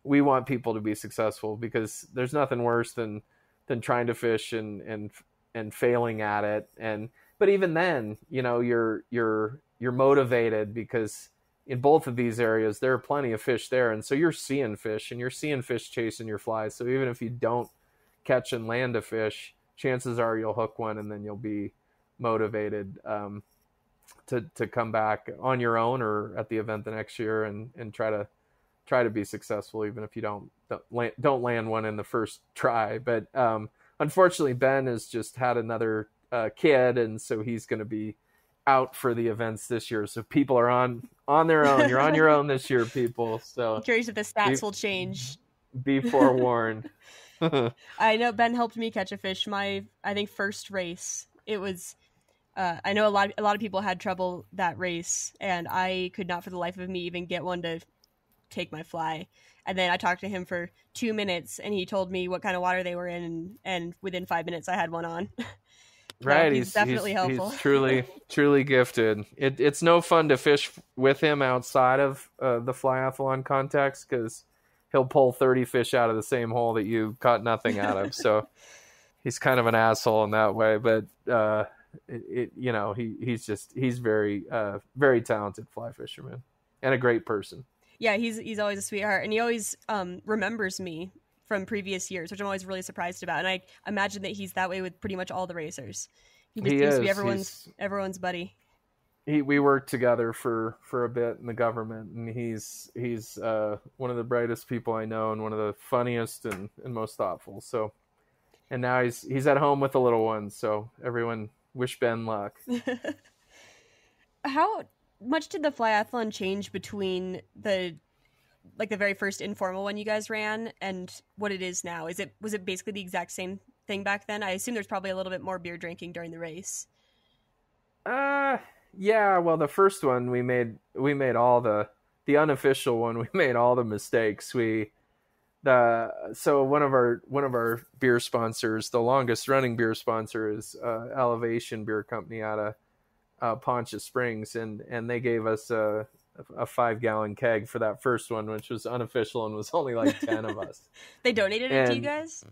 We want people to be successful, because there's nothing worse than trying to fish and failing at it. But even then, you're motivated, because in both of these areas, there are plenty of fish there. And so you're seeing fish, and you're seeing fish chasing your flies. So even if you don't catch and land a fish, chances are you'll hook one, and then you'll be motivated to come back on your own or at the event the next year and try to be successful, even if you don't land one in the first try. But unfortunately, Ben has just had another kid, and so he's going to be out for the events this year. So people are on their own. You're on your own this year, people. So I'm curious if the stats will change. Be forewarned. I know Ben helped me catch a fish I think first race. It was I know a lot of people had trouble that race, and I could not for the life of me even get one to take my fly. And then I talked to him for 2 minutes, and he told me what kind of water they were in, and within 5 minutes I had one on. Right. He's definitely helpful. He's truly gifted. It's no fun to fish with him outside of the flyathlon context, because he'll pull 30 fish out of the same hole that you caught nothing out of. So he's kind of an asshole in that way, but he's very, very talented fly fisherman and a great person. Yeah, he's always a sweetheart, and he always remembers me from previous years, which I'm always really surprised about. And I imagine that he's that way with pretty much all the racers. He seems to be everyone's buddy. We worked together for a bit in the government, and he's one of the brightest people I know, and one of the funniest and most thoughtful. So, and now he's at home with the little ones. So everyone wish Ben luck. How much did the flyathlon change between the very first informal one you guys ran and what it is now? Was it basically the exact same thing back then? I assume there's probably a little bit more beer drinking during the race. Yeah, well, the first one we made all the unofficial one, we made all the mistakes. So one of our beer sponsors, the longest running beer sponsor, is Elevation Beer Company out of Poncha Springs, and they gave us a 5-gallon keg for that first one, which was unofficial and was only like 10 of us. They donated it to you guys?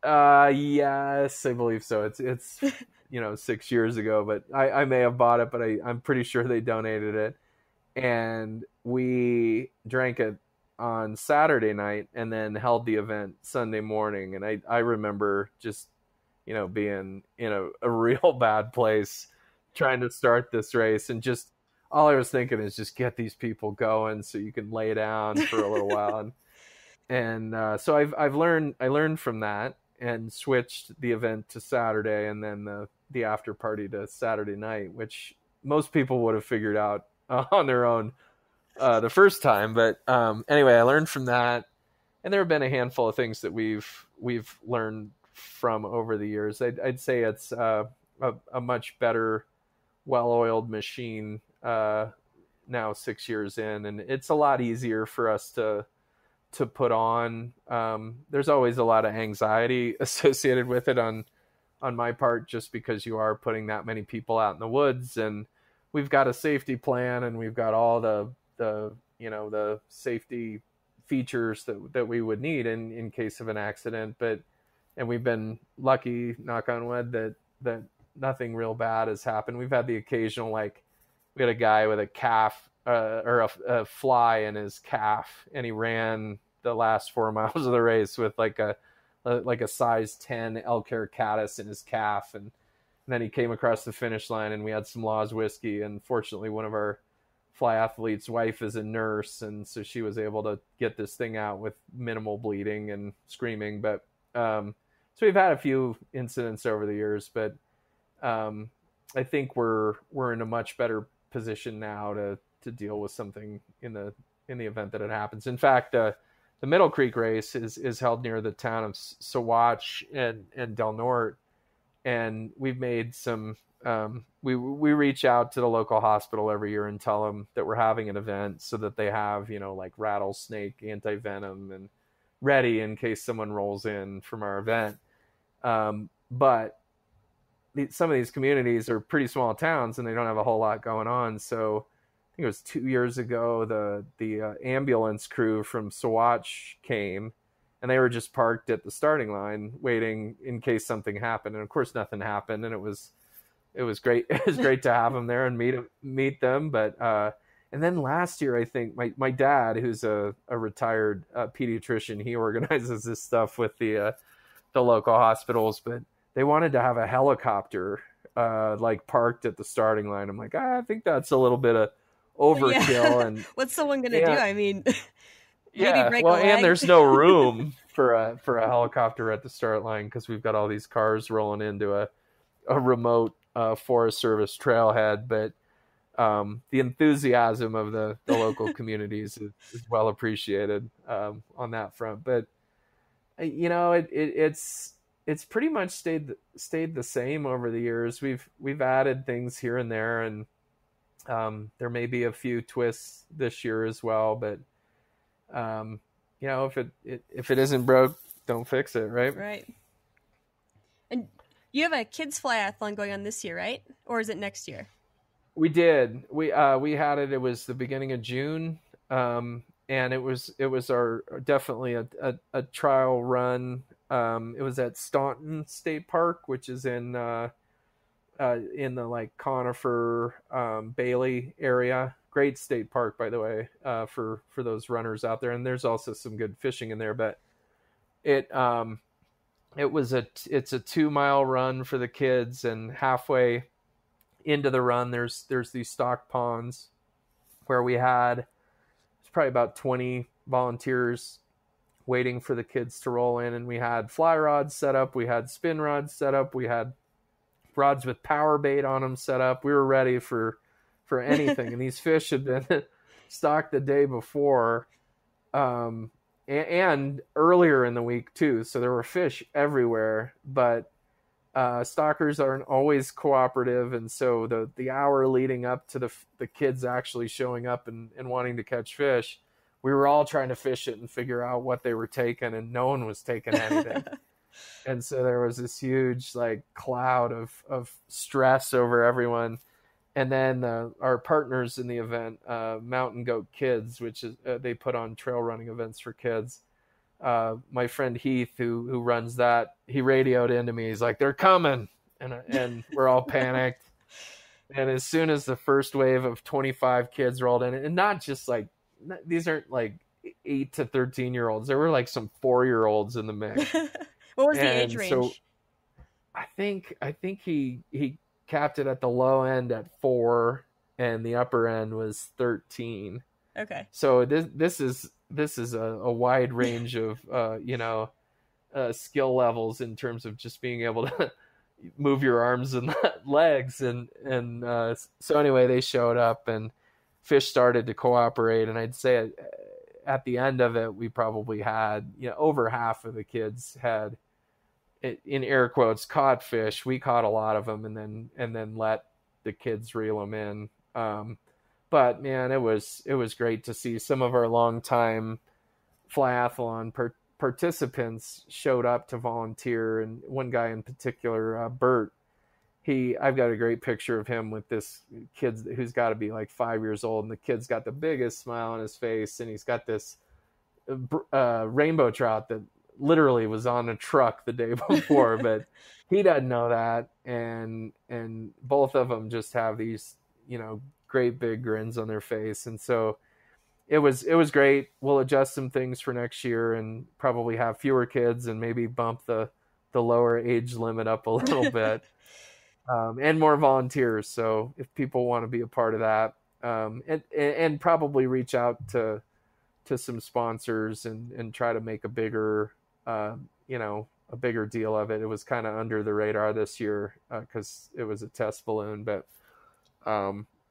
Yes, I believe so. It's 6 years ago, but I may have bought it, but I'm pretty sure they donated it. And we drank it on Saturday night and then held the event Sunday morning. And I remember just, being in a real bad place trying to start this race, and just all I was thinking is just get these people going so you can lay down for a little while. And so I learned from that and switched the event to Saturday, and then the after party to Saturday night, which most people would have figured out on their own the first time. But anyway, I learned from that, and there have been a handful of things that we've learned from over the years. I'd say it's a much better, well-oiled machine now 6 years in, and it's a lot easier for us to put on. There's always a lot of anxiety associated with it on my part, just because you are putting that many people out in the woods, and we've got a safety plan, and we've got all the safety features that we would need in case of an accident. And we've been lucky, knock on wood, that nothing real bad has happened. We've had the occasional, we had a guy with a calf or a fly in his calf, and he ran the last 4 miles of the race with like a size 10 elk hair caddis in his calf, and then he came across the finish line, and we had some Law's whiskey, and fortunately one of our fly athletes' wife is a nurse, and so she was able to get this thing out with minimal bleeding and screaming. But so we've had a few incidents over the years, but I think we're in a much better position now to deal with something in the event that it happens. In fact, the Middle Creek race is held near the town of Saguache and Del Norte, and we've made some we reach out to the local hospital every year and tell them that we're having an event so that they have, like rattlesnake anti-venom and ready in case someone rolls in from our event. But some of these communities are pretty small towns and they don't have a whole lot going on. So I think it was 2 years ago, the ambulance crew from Saguache came, and they were just parked at the starting line waiting in case something happened. And of course nothing happened. And it was great. It was great to have them there and meet them. But, and then last year, I think my dad, who's a retired pediatrician, he organizes this stuff with the local hospitals, but they wanted to have a helicopter, like parked at the starting line. I'm like, I think that's a little bit of overkill. Yeah. And what's someone going to do? I mean, yeah, break well, a leg. And there's no room for a helicopter at the start line because we've got all these cars rolling into a remote Forest Service trailhead. But the enthusiasm of the local communities is well appreciated on that front. But it's pretty much stayed the same over the years. We've added things here and there, and there may be a few twists this year as well. But if it isn't broke, don't fix it, right? Right. And you have a kids flyathlon going on this year, right? Or is it next year? We did. We had it. It was the beginning of June, and it was our definitely a trial run. It was at Staunton State Park, which is in the like Conifer Bailey area. Great state park, by the way, for those runners out there. And there's also some good fishing in there. But it's a 2-mile run for the kids, and halfway into the run, there's these stock ponds where we had probably about 20 volunteers waiting for the kids to roll in, and we had fly rods set up, we had spin rods set up, we had rods with power bait on them set up. We were ready for anything. And these fish had been stocked the day before, and earlier in the week too, so there were fish everywhere. But stockers aren't always cooperative, and so the hour leading up to the kids actually showing up and wanting to catch fish, we were all trying to fish it and figure out what they were taking, and no one was taking anything. And so there was this huge like cloud of stress over everyone. And then our partners in the event, Mountain Goat Kids, which is they put on trail running events for kids. My friend Heath, who runs that, he radioed into me. He's like, "They're coming," and we're all panicked. And as soon as the first wave of 25 kids rolled in, and not just like, these aren't like 8 to 13-year-olds. There were like some 4-year-olds in the mix. What was the age range? So I think he capped it at the low end at 4, and the upper end was 13. Okay. So this is a wide range of skill levels in terms of just being able to move your arms and legs, and so anyway, they showed up and fish started to cooperate, and I'd say at the end of it, we probably had over half of the kids had, in air quotes, caught fish. We caught a lot of them, and then let the kids reel them in. But man, it was great to see some of our longtime flyathlon participants showed up to volunteer, and one guy in particular, Bert. I've got a great picture of him with this kid who's got to be like 5 years old, and the kid's got the biggest smile on his face, and he's got this rainbow trout that literally was on a truck the day before, but he doesn't know that, and both of them just have these great big grins on their face, and so it was great. We'll adjust some things for next year and probably have fewer kids and maybe bump the lower age limit up a little bit, and more volunteers. So if people want to be a part of that, and probably reach out to some sponsors and try to make a bigger deal of it. It was kind of under the radar this year because it was a test balloon, but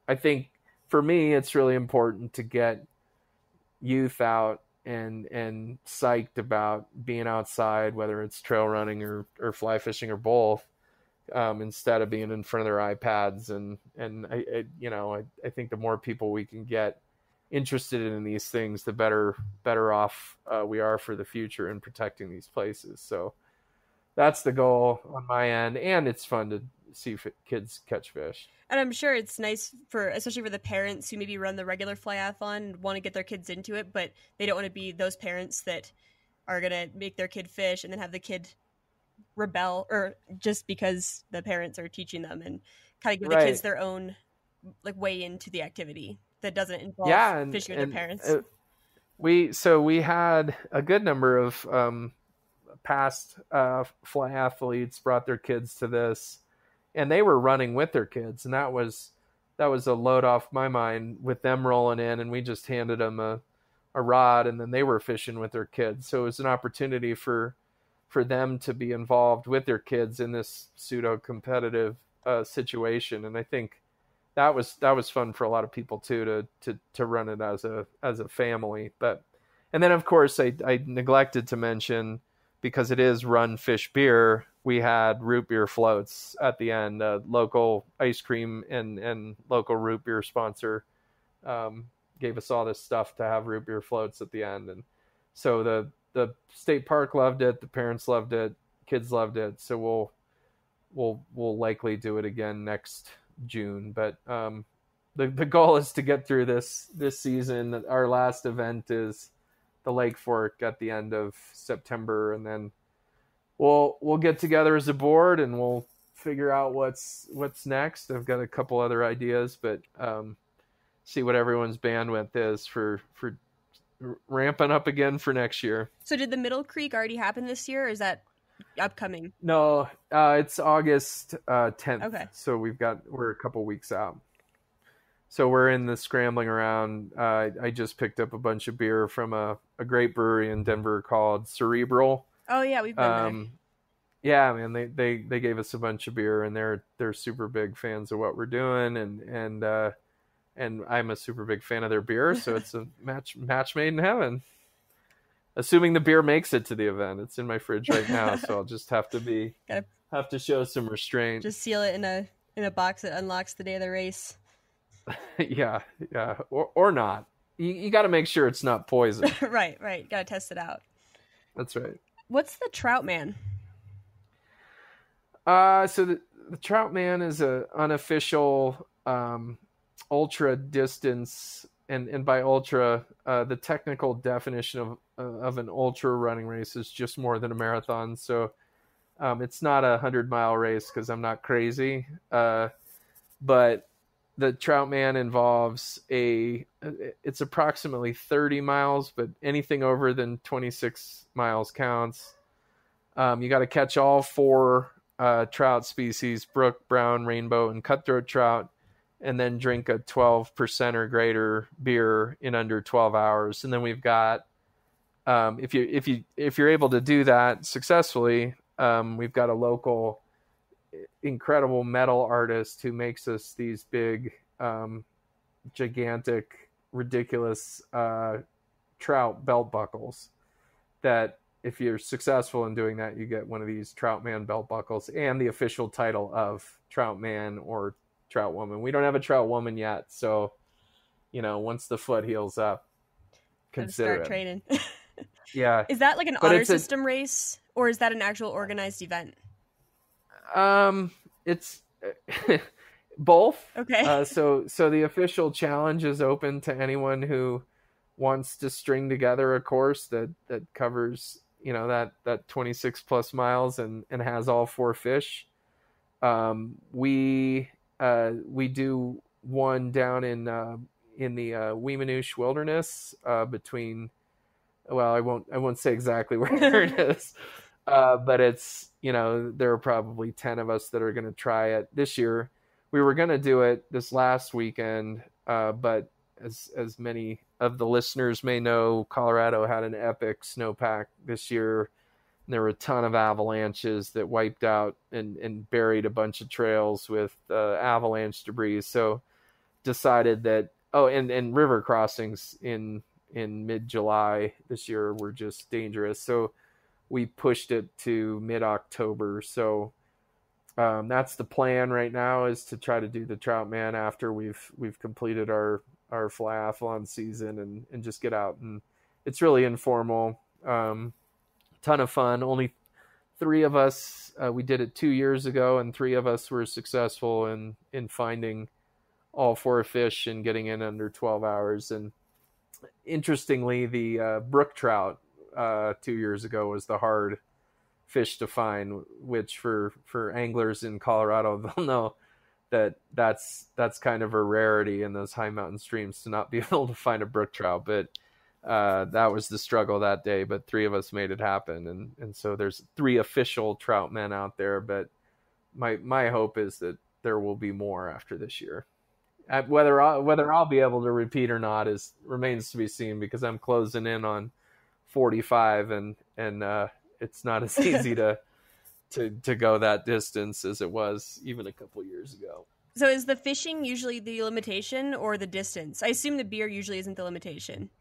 I think for me, it's really important to get youth out and psyched about being outside, whether it's trail running or fly fishing or both. instead of being in front of their iPads. And I think the more people we can get interested in these things, the better off we are for the future in protecting these places. So that's the goal on my end, and it's fun to see kids catch fish. And I'm sure it's nice especially for the parents who maybe run the regular flyathlon and want to get their kids into it, but they don't want to be those parents that are going to make their kid fish and then have the kid rebel, or just because the parents are teaching them, and kind of give the kids their own like way into the activity that doesn't involve fishing with their parents. We had a good number of past fly athletes brought their kids to this, and they were running with their kids, and that was a load off my mind with them rolling in, and we just handed them a rod, and then they were fishing with their kids. So it was an opportunity for them to be involved with their kids in this pseudo competitive situation. And I think that was fun for a lot of people too, to run it as a family. And then of course I neglected to mention, because it is Run Fish Beer, we had root beer floats at the end. Local ice cream and local root beer sponsor gave us all this stuff to have root beer floats at the end. And so the state park loved it, the parents loved it, kids loved it. So we'll likely do it again next June. But the goal is to get through this season. Our last event is the Lake Fork at the end of September, and then we'll get together as a board and we'll figure out what's next. I've got a couple other ideas, but see what everyone's bandwidth is for ramping up again for next year. So did the Middle Creek already happen this year, or is that upcoming? No, it's August 10th. Okay. So we're a couple weeks out. So we're in the scrambling around. I just picked up a bunch of beer from a great brewery in Denver called Cerebral. Oh yeah, we've been there. Yeah, man, they gave us a bunch of beer, and they're super big fans of what we're doing, and I'm a super big fan of their beer, so it's a match made in heaven. Assuming the beer makes it to the event. It's in my fridge right now, so I'll just have to show some restraint. Just seal it in a box that unlocks the day of the race. yeah, or not. You got to make sure it's not poison. right. Got to test it out. That's right. What's the Trout Man? So the Trout Man is a unofficial ultra distance, and by ultra, the technical definition of an ultra running race is just more than a marathon. So it's not a 100-mile race, because I'm not crazy. But the Trout Man involves it's approximately 30 miles, but anything over than 26 miles counts. You got to catch all 4 trout species: brook, brown, rainbow, and cutthroat trout, and then drink a 12% or greater beer in under 12 hours. And then we've got, if you're able to do that successfully, we've got a local incredible metal artist who makes us these big, gigantic, ridiculous trout belt buckles that, if you're successful in doing that, you get one of these Trout Man belt buckles and the official title of Trout Man or Trout Woman. We don't have a Trout Woman yet, so once the foot heals up, consider start training. Yeah. Is that like an honor system race, or is that an actual organized event? It's both. Okay. So the official challenge is open to anyone who wants to string together a course that covers that 26 plus miles and has all 4 fish. We do one down in the Weemanoosh Wilderness between. Well, I won't say exactly where it is, but it's there are probably 10 of us that are going to try it this year. We were going to do it this last weekend, but as many of the listeners may know, Colorado had an epic snowpack this year. There were a ton of avalanches that wiped out and buried a bunch of trails with avalanche debris. So decided that, and river crossings in mid-July this year were just dangerous. So we pushed it to mid-October. So that's the plan right now, is to try to do the Trout Man after we've completed our flyathlon season, and just get out. And it's really informal, ton of fun. Only 3 of us, we did it 2 years ago, and 3 of us were successful in finding all 4 fish and getting in under 12 hours. And interestingly, the brook trout 2 years ago was the hard fish to find, which for anglers in Colorado, they'll know that's kind of a rarity in those high mountain streams to not be able to find a brook trout. But that was the struggle that day, but 3 of us made it happen. And so there's 3 official trout men out there, but my hope is that there will be more after this year. Whether I'll be able to repeat or not remains to be seen, because I'm closing in on 45, and it's not as easy to go that distance as it was even a couple years ago. So is the fishing usually the limitation, or the distance? I assume the beer usually isn't the limitation.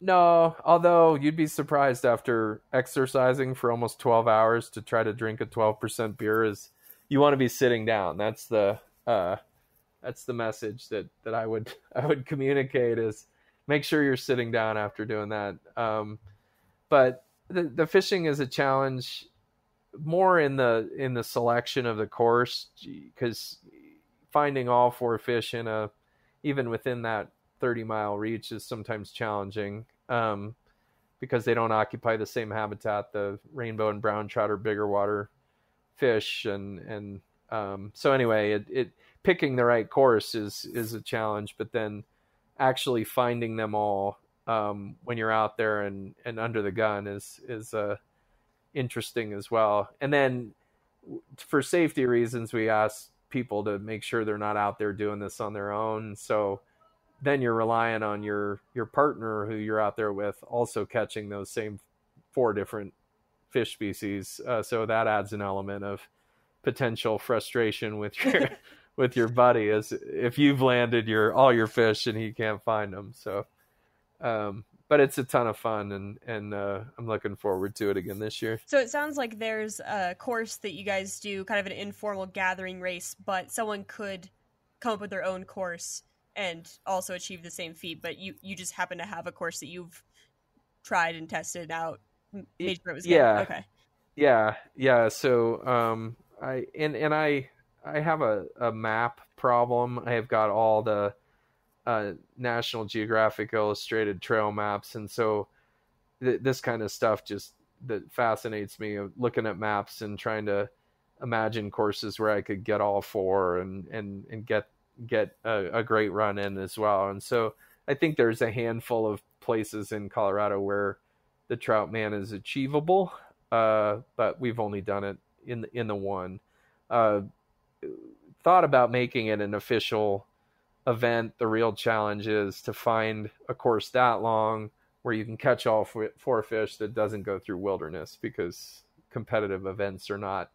No, although you'd be surprised, after exercising for almost 12 hours to try to drink a 12% beer, is you want to be sitting down. That's the message that I would communicate, is make sure you're sitting down after doing that. But the fishing is a challenge more in the selection of the course, because finding all 4 fish even within that 30-mile reach is sometimes challenging, because they don't occupy the same habitat. The rainbow and brown trout are bigger water fish, and so anyway, it picking the right course is a challenge, but then actually finding them all when you're out there and under the gun is interesting as well. And then for safety reasons, we ask people to make sure they're not out there doing this on their own. So then you're relying on your partner who you're out there with also catching those same 4 different fish species. So that adds an element of potential frustration with your buddy, as if you've landed all your fish and he can't find them. So, but it's a ton of fun, and I'm looking forward to it again this year. So it sounds like there's a course that you guys do, kind of an informal gathering race, but someone could come up with their own course and also achieve the same feat, but you just happen to have a course that you've tried and tested out, made sure it was good. Yeah. Okay. Yeah. So I have a map problem. I have got all the National Geographic Illustrated trail maps, and so this kind of stuff that fascinates me, of looking at maps and trying to imagine courses where I could get all 4 and get a great run in as well. And so I think there's a handful of places in Colorado where the Trout Man is achievable, but we've only done it in the one. Thought about making it an official event. The real challenge is to find a course that long where you can catch all 4 fish that doesn't go through wilderness, because competitive events are not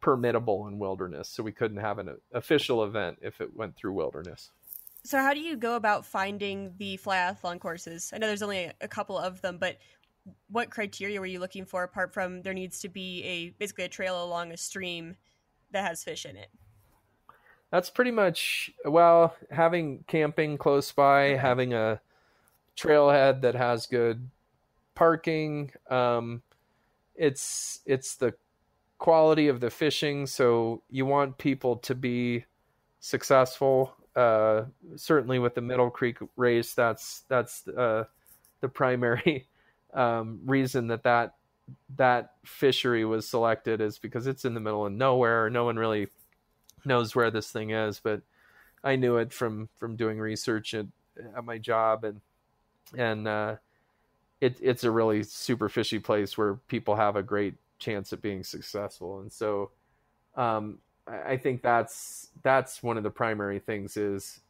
permittable in wilderness. So we couldn't have an official event if it went through wilderness. So how do you go about finding the flyathlon courses? I know there's only a couple of them, but what criteria were you looking for, apart from there needs to be basically a trail along a stream that has fish in it? That's pretty much, having camping close by, having a trailhead that has good parking. It's the quality of the fishing. So you want people to be successful. Certainly with the Middle Creek race, that's the primary reason that fishery was selected, is because it's in the middle of nowhere. No one really knows where this thing is, but I knew it from doing research at my job, and it's a really super fishy place where people have a great chance at being successful. And so I think that's one of the primary things, is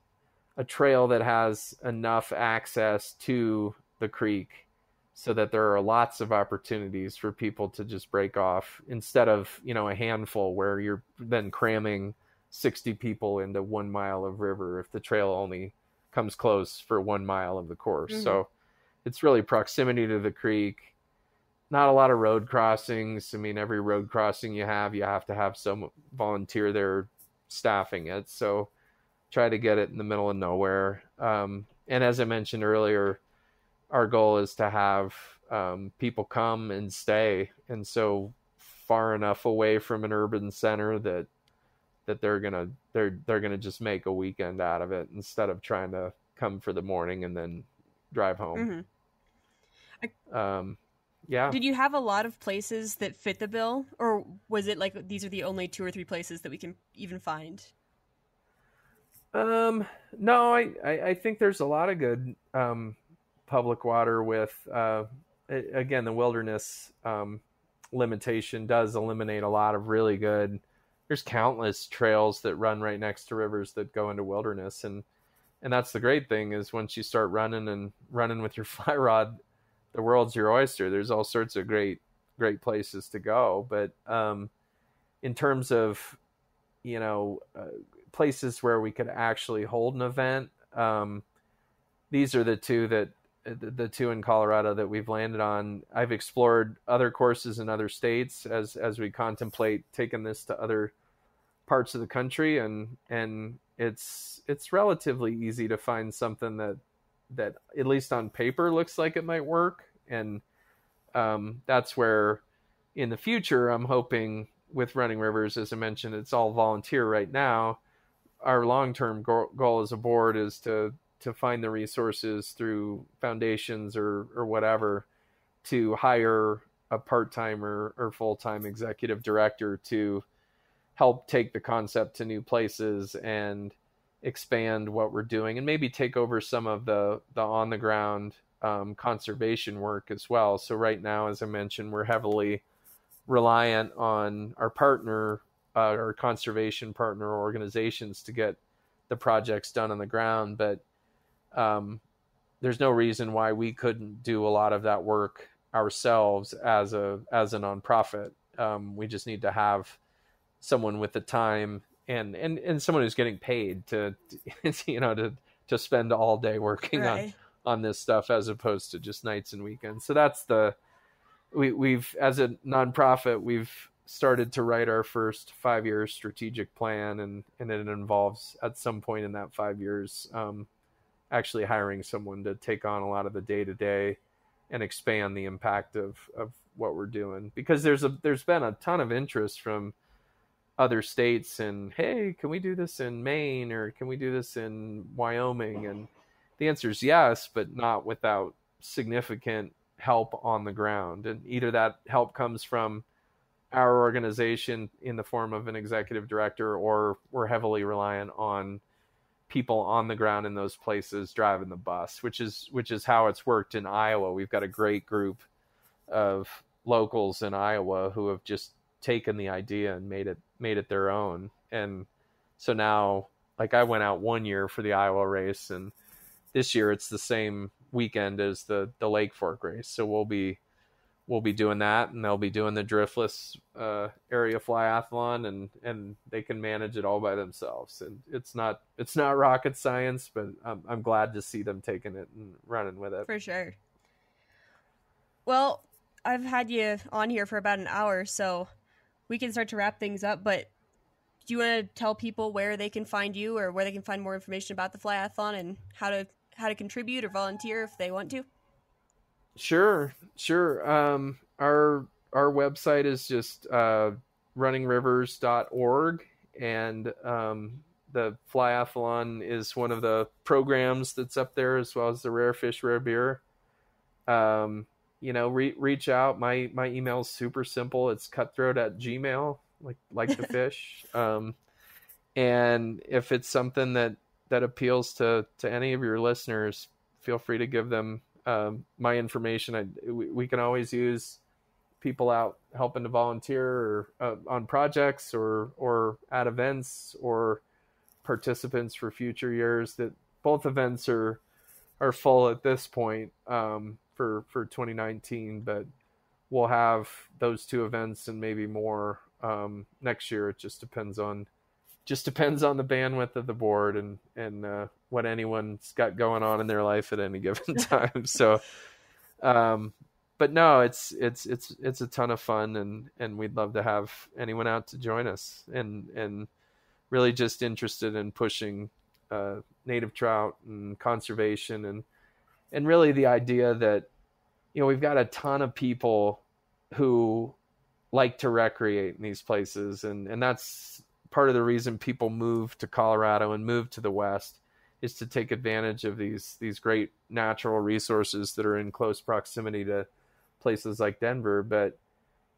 a trail that has enough access to the creek so that there are lots of opportunities for people to just break off, instead of, a handful where you're then cramming 60 people into 1 mile of river if the trail only comes close for 1 mile of the course. Mm-hmm. So it's really proximity to the creek, not a lot of road crossings. I mean, every road crossing you have to have some volunteer there staffing it. So try to get it in the middle of nowhere. And as I mentioned earlier, our goal is to have people come and stay, and so far enough away from an urban center that they're gonna just make a weekend out of it instead of trying to come for the morning and then drive home. Yeah. Did you have a lot of places that fit the bill, or was it like these are the only 2 or 3 places that we can even find? No, I think there's a lot of good public water with again, the wilderness limitation does eliminate a lot of really good. There's countless trails that run right next to rivers that go into wilderness, and that's the great thing is once you start running with your fly rod, the world's your oyster. There's all sorts of great places to go. But in terms of, places where we could actually hold an event, these are the two in Colorado that we've landed on. I've explored other courses in other states as we contemplate taking this to other parts of the country, and it's relatively easy to find something that at least on paper looks like it might work. And that's where in the future, I'm hoping with Running Rivers, as I mentioned, it's all volunteer right now. Our long-term goal as a board is to find the resources through foundations or whatever to hire a part-time or full-time executive director to help take the concept to new places and expand what we're doing, and maybe take over some of the on the ground conservation work as well. So right now, as I mentioned, we're heavily reliant on our partner, our conservation partner organizations to get the projects done on the ground. But there's no reason why we couldn't do a lot of that work ourselves as a nonprofit. We just need to have someone with the time and someone who's getting paid to spend all day working on this stuff as opposed to just nights and weekends. So that's we've as a nonprofit, we've started to write our first 5-year strategic plan, and it involves at some point in that 5 years actually hiring someone to take on a lot of the day-to-day and expand the impact of what we're doing, because there's been a ton of interest from other states, and hey, can we do this in Maine, or can we do this in Wyoming? And the answer is yes, but not without significant help on the ground. And either that help comes from our organization in the form of an executive director, or we're heavily reliant on people on the ground in those places driving the bus, which is how it's worked in Iowa. We've got a great group of locals in Iowa who have just taken the idea and made it their own. And so now, like, I went out 1 year for the Iowa race, and this year it's the same weekend as the Lake Fork race. So we'll be doing that, and they'll be doing the driftless area flyathlon, and they can manage it all by themselves. And it's not rocket science, but I'm glad to see them taking it and running with it. For sure. Well, I've had you on here for about an hour, so we can start to wrap things up, but do you want to tell people where they can find you, or where they can find more information about the flyathlon and how to contribute or volunteer if they want to? Sure. Our website is just runningrivers.org, and the flyathlon is one of the programs that's up there, as well as the Rare Fish, Rare Beer. Reach out. My email is super simple. It's cutthroat@gmail, like the fish. And if it's something that appeals to any of your listeners, feel free to give them my information. We can always use people out helping to volunteer or on projects or at events, or participants for future years. That both events are full at this point for 2019, but we'll have those 2 events and maybe more next year. It just depends on the bandwidth of the board and what anyone's got going on in their life at any given time. So, but no, it's a ton of fun, and we'd love to have anyone out to join us, and really just interested in pushing native trout and conservation, and really the idea that, we've got a ton of people who like to recreate in these places, and that's part of the reason people move to Colorado and move to the West, is to take advantage of these great natural resources that are in close proximity to places like Denver. But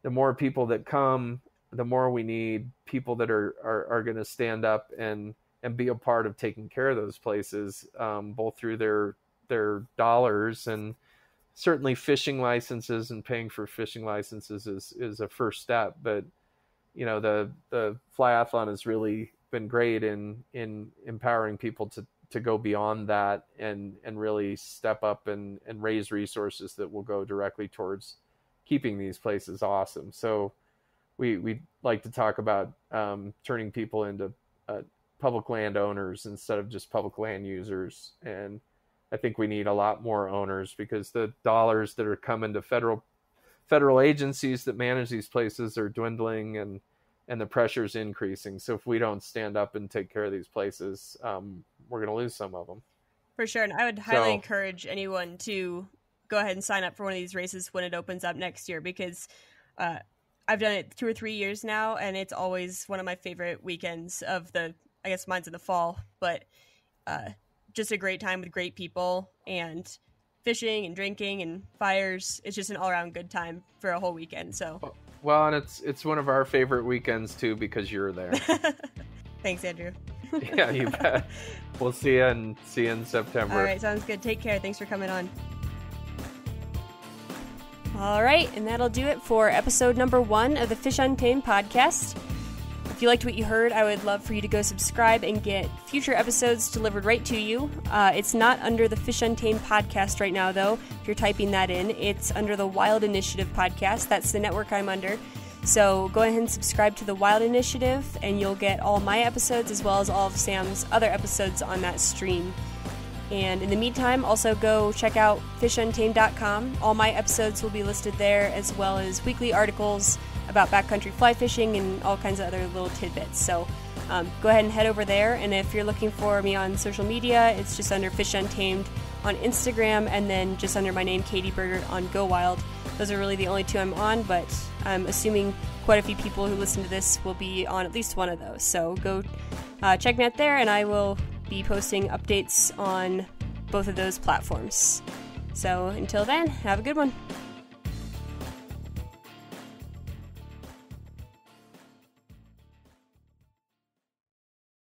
the more people that come, the more we need people that are going to stand up and be a part of taking care of those places, both through their dollars, and certainly fishing licenses, and paying for fishing licenses is a first step. But the Flyathlon has really been great in empowering people to go beyond that, and really step up and raise resources that will go directly towards keeping these places awesome. So we like to talk about turning people into public land owners instead of just public land users. And I think we need a lot more owners, because the dollars that are coming to federal agencies that manage these places are dwindling, and the pressure's increasing. So if we don't stand up and take care of these places, we're going to lose some of them. For sure. And I would highly encourage anyone to go ahead and sign up for one of these races when it opens up next year, because I've done it 2 or 3 years now, and it's always one of my favorite weekends of I guess mine's in the fall, but just a great time with great people, and fishing and drinking and fires. It's just an all-around good time for a whole weekend. So, well, and it's one of our favorite weekends too, because you're there. Thanks, Andrew. Yeah, you bet. We'll see you in September. All right, sounds good. Take care. Thanks for coming on. All right, and that'll do it for episode number 1 of the Fish Untamed podcast. If you liked what you heard, I would love for you to go subscribe and get future episodes delivered right to you. It's not under the Fish Untamed podcast right now, though. If you're typing that in, it's under the Wild Initiative podcast. That's the network I'm under. So go ahead and subscribe to the Wild Initiative, and you'll get all my episodes as well as all of Sam's other episodes on that stream. And in the meantime, also go check out fishuntamed.com. All my episodes will be listed there, as well as weekly articles about backcountry fly fishing and all kinds of other little tidbits. So go ahead and head over there. And if you're looking for me on social media, it's just under Fish Untamed on Instagram, and then just under my name, Katie Bergert, on Go Wild. Those are really the only 2 I'm on, but I'm assuming quite a few people who listen to this will be on at least one of those. So go check me out there, and I will be posting updates on both of those platforms. So until then, have a good one.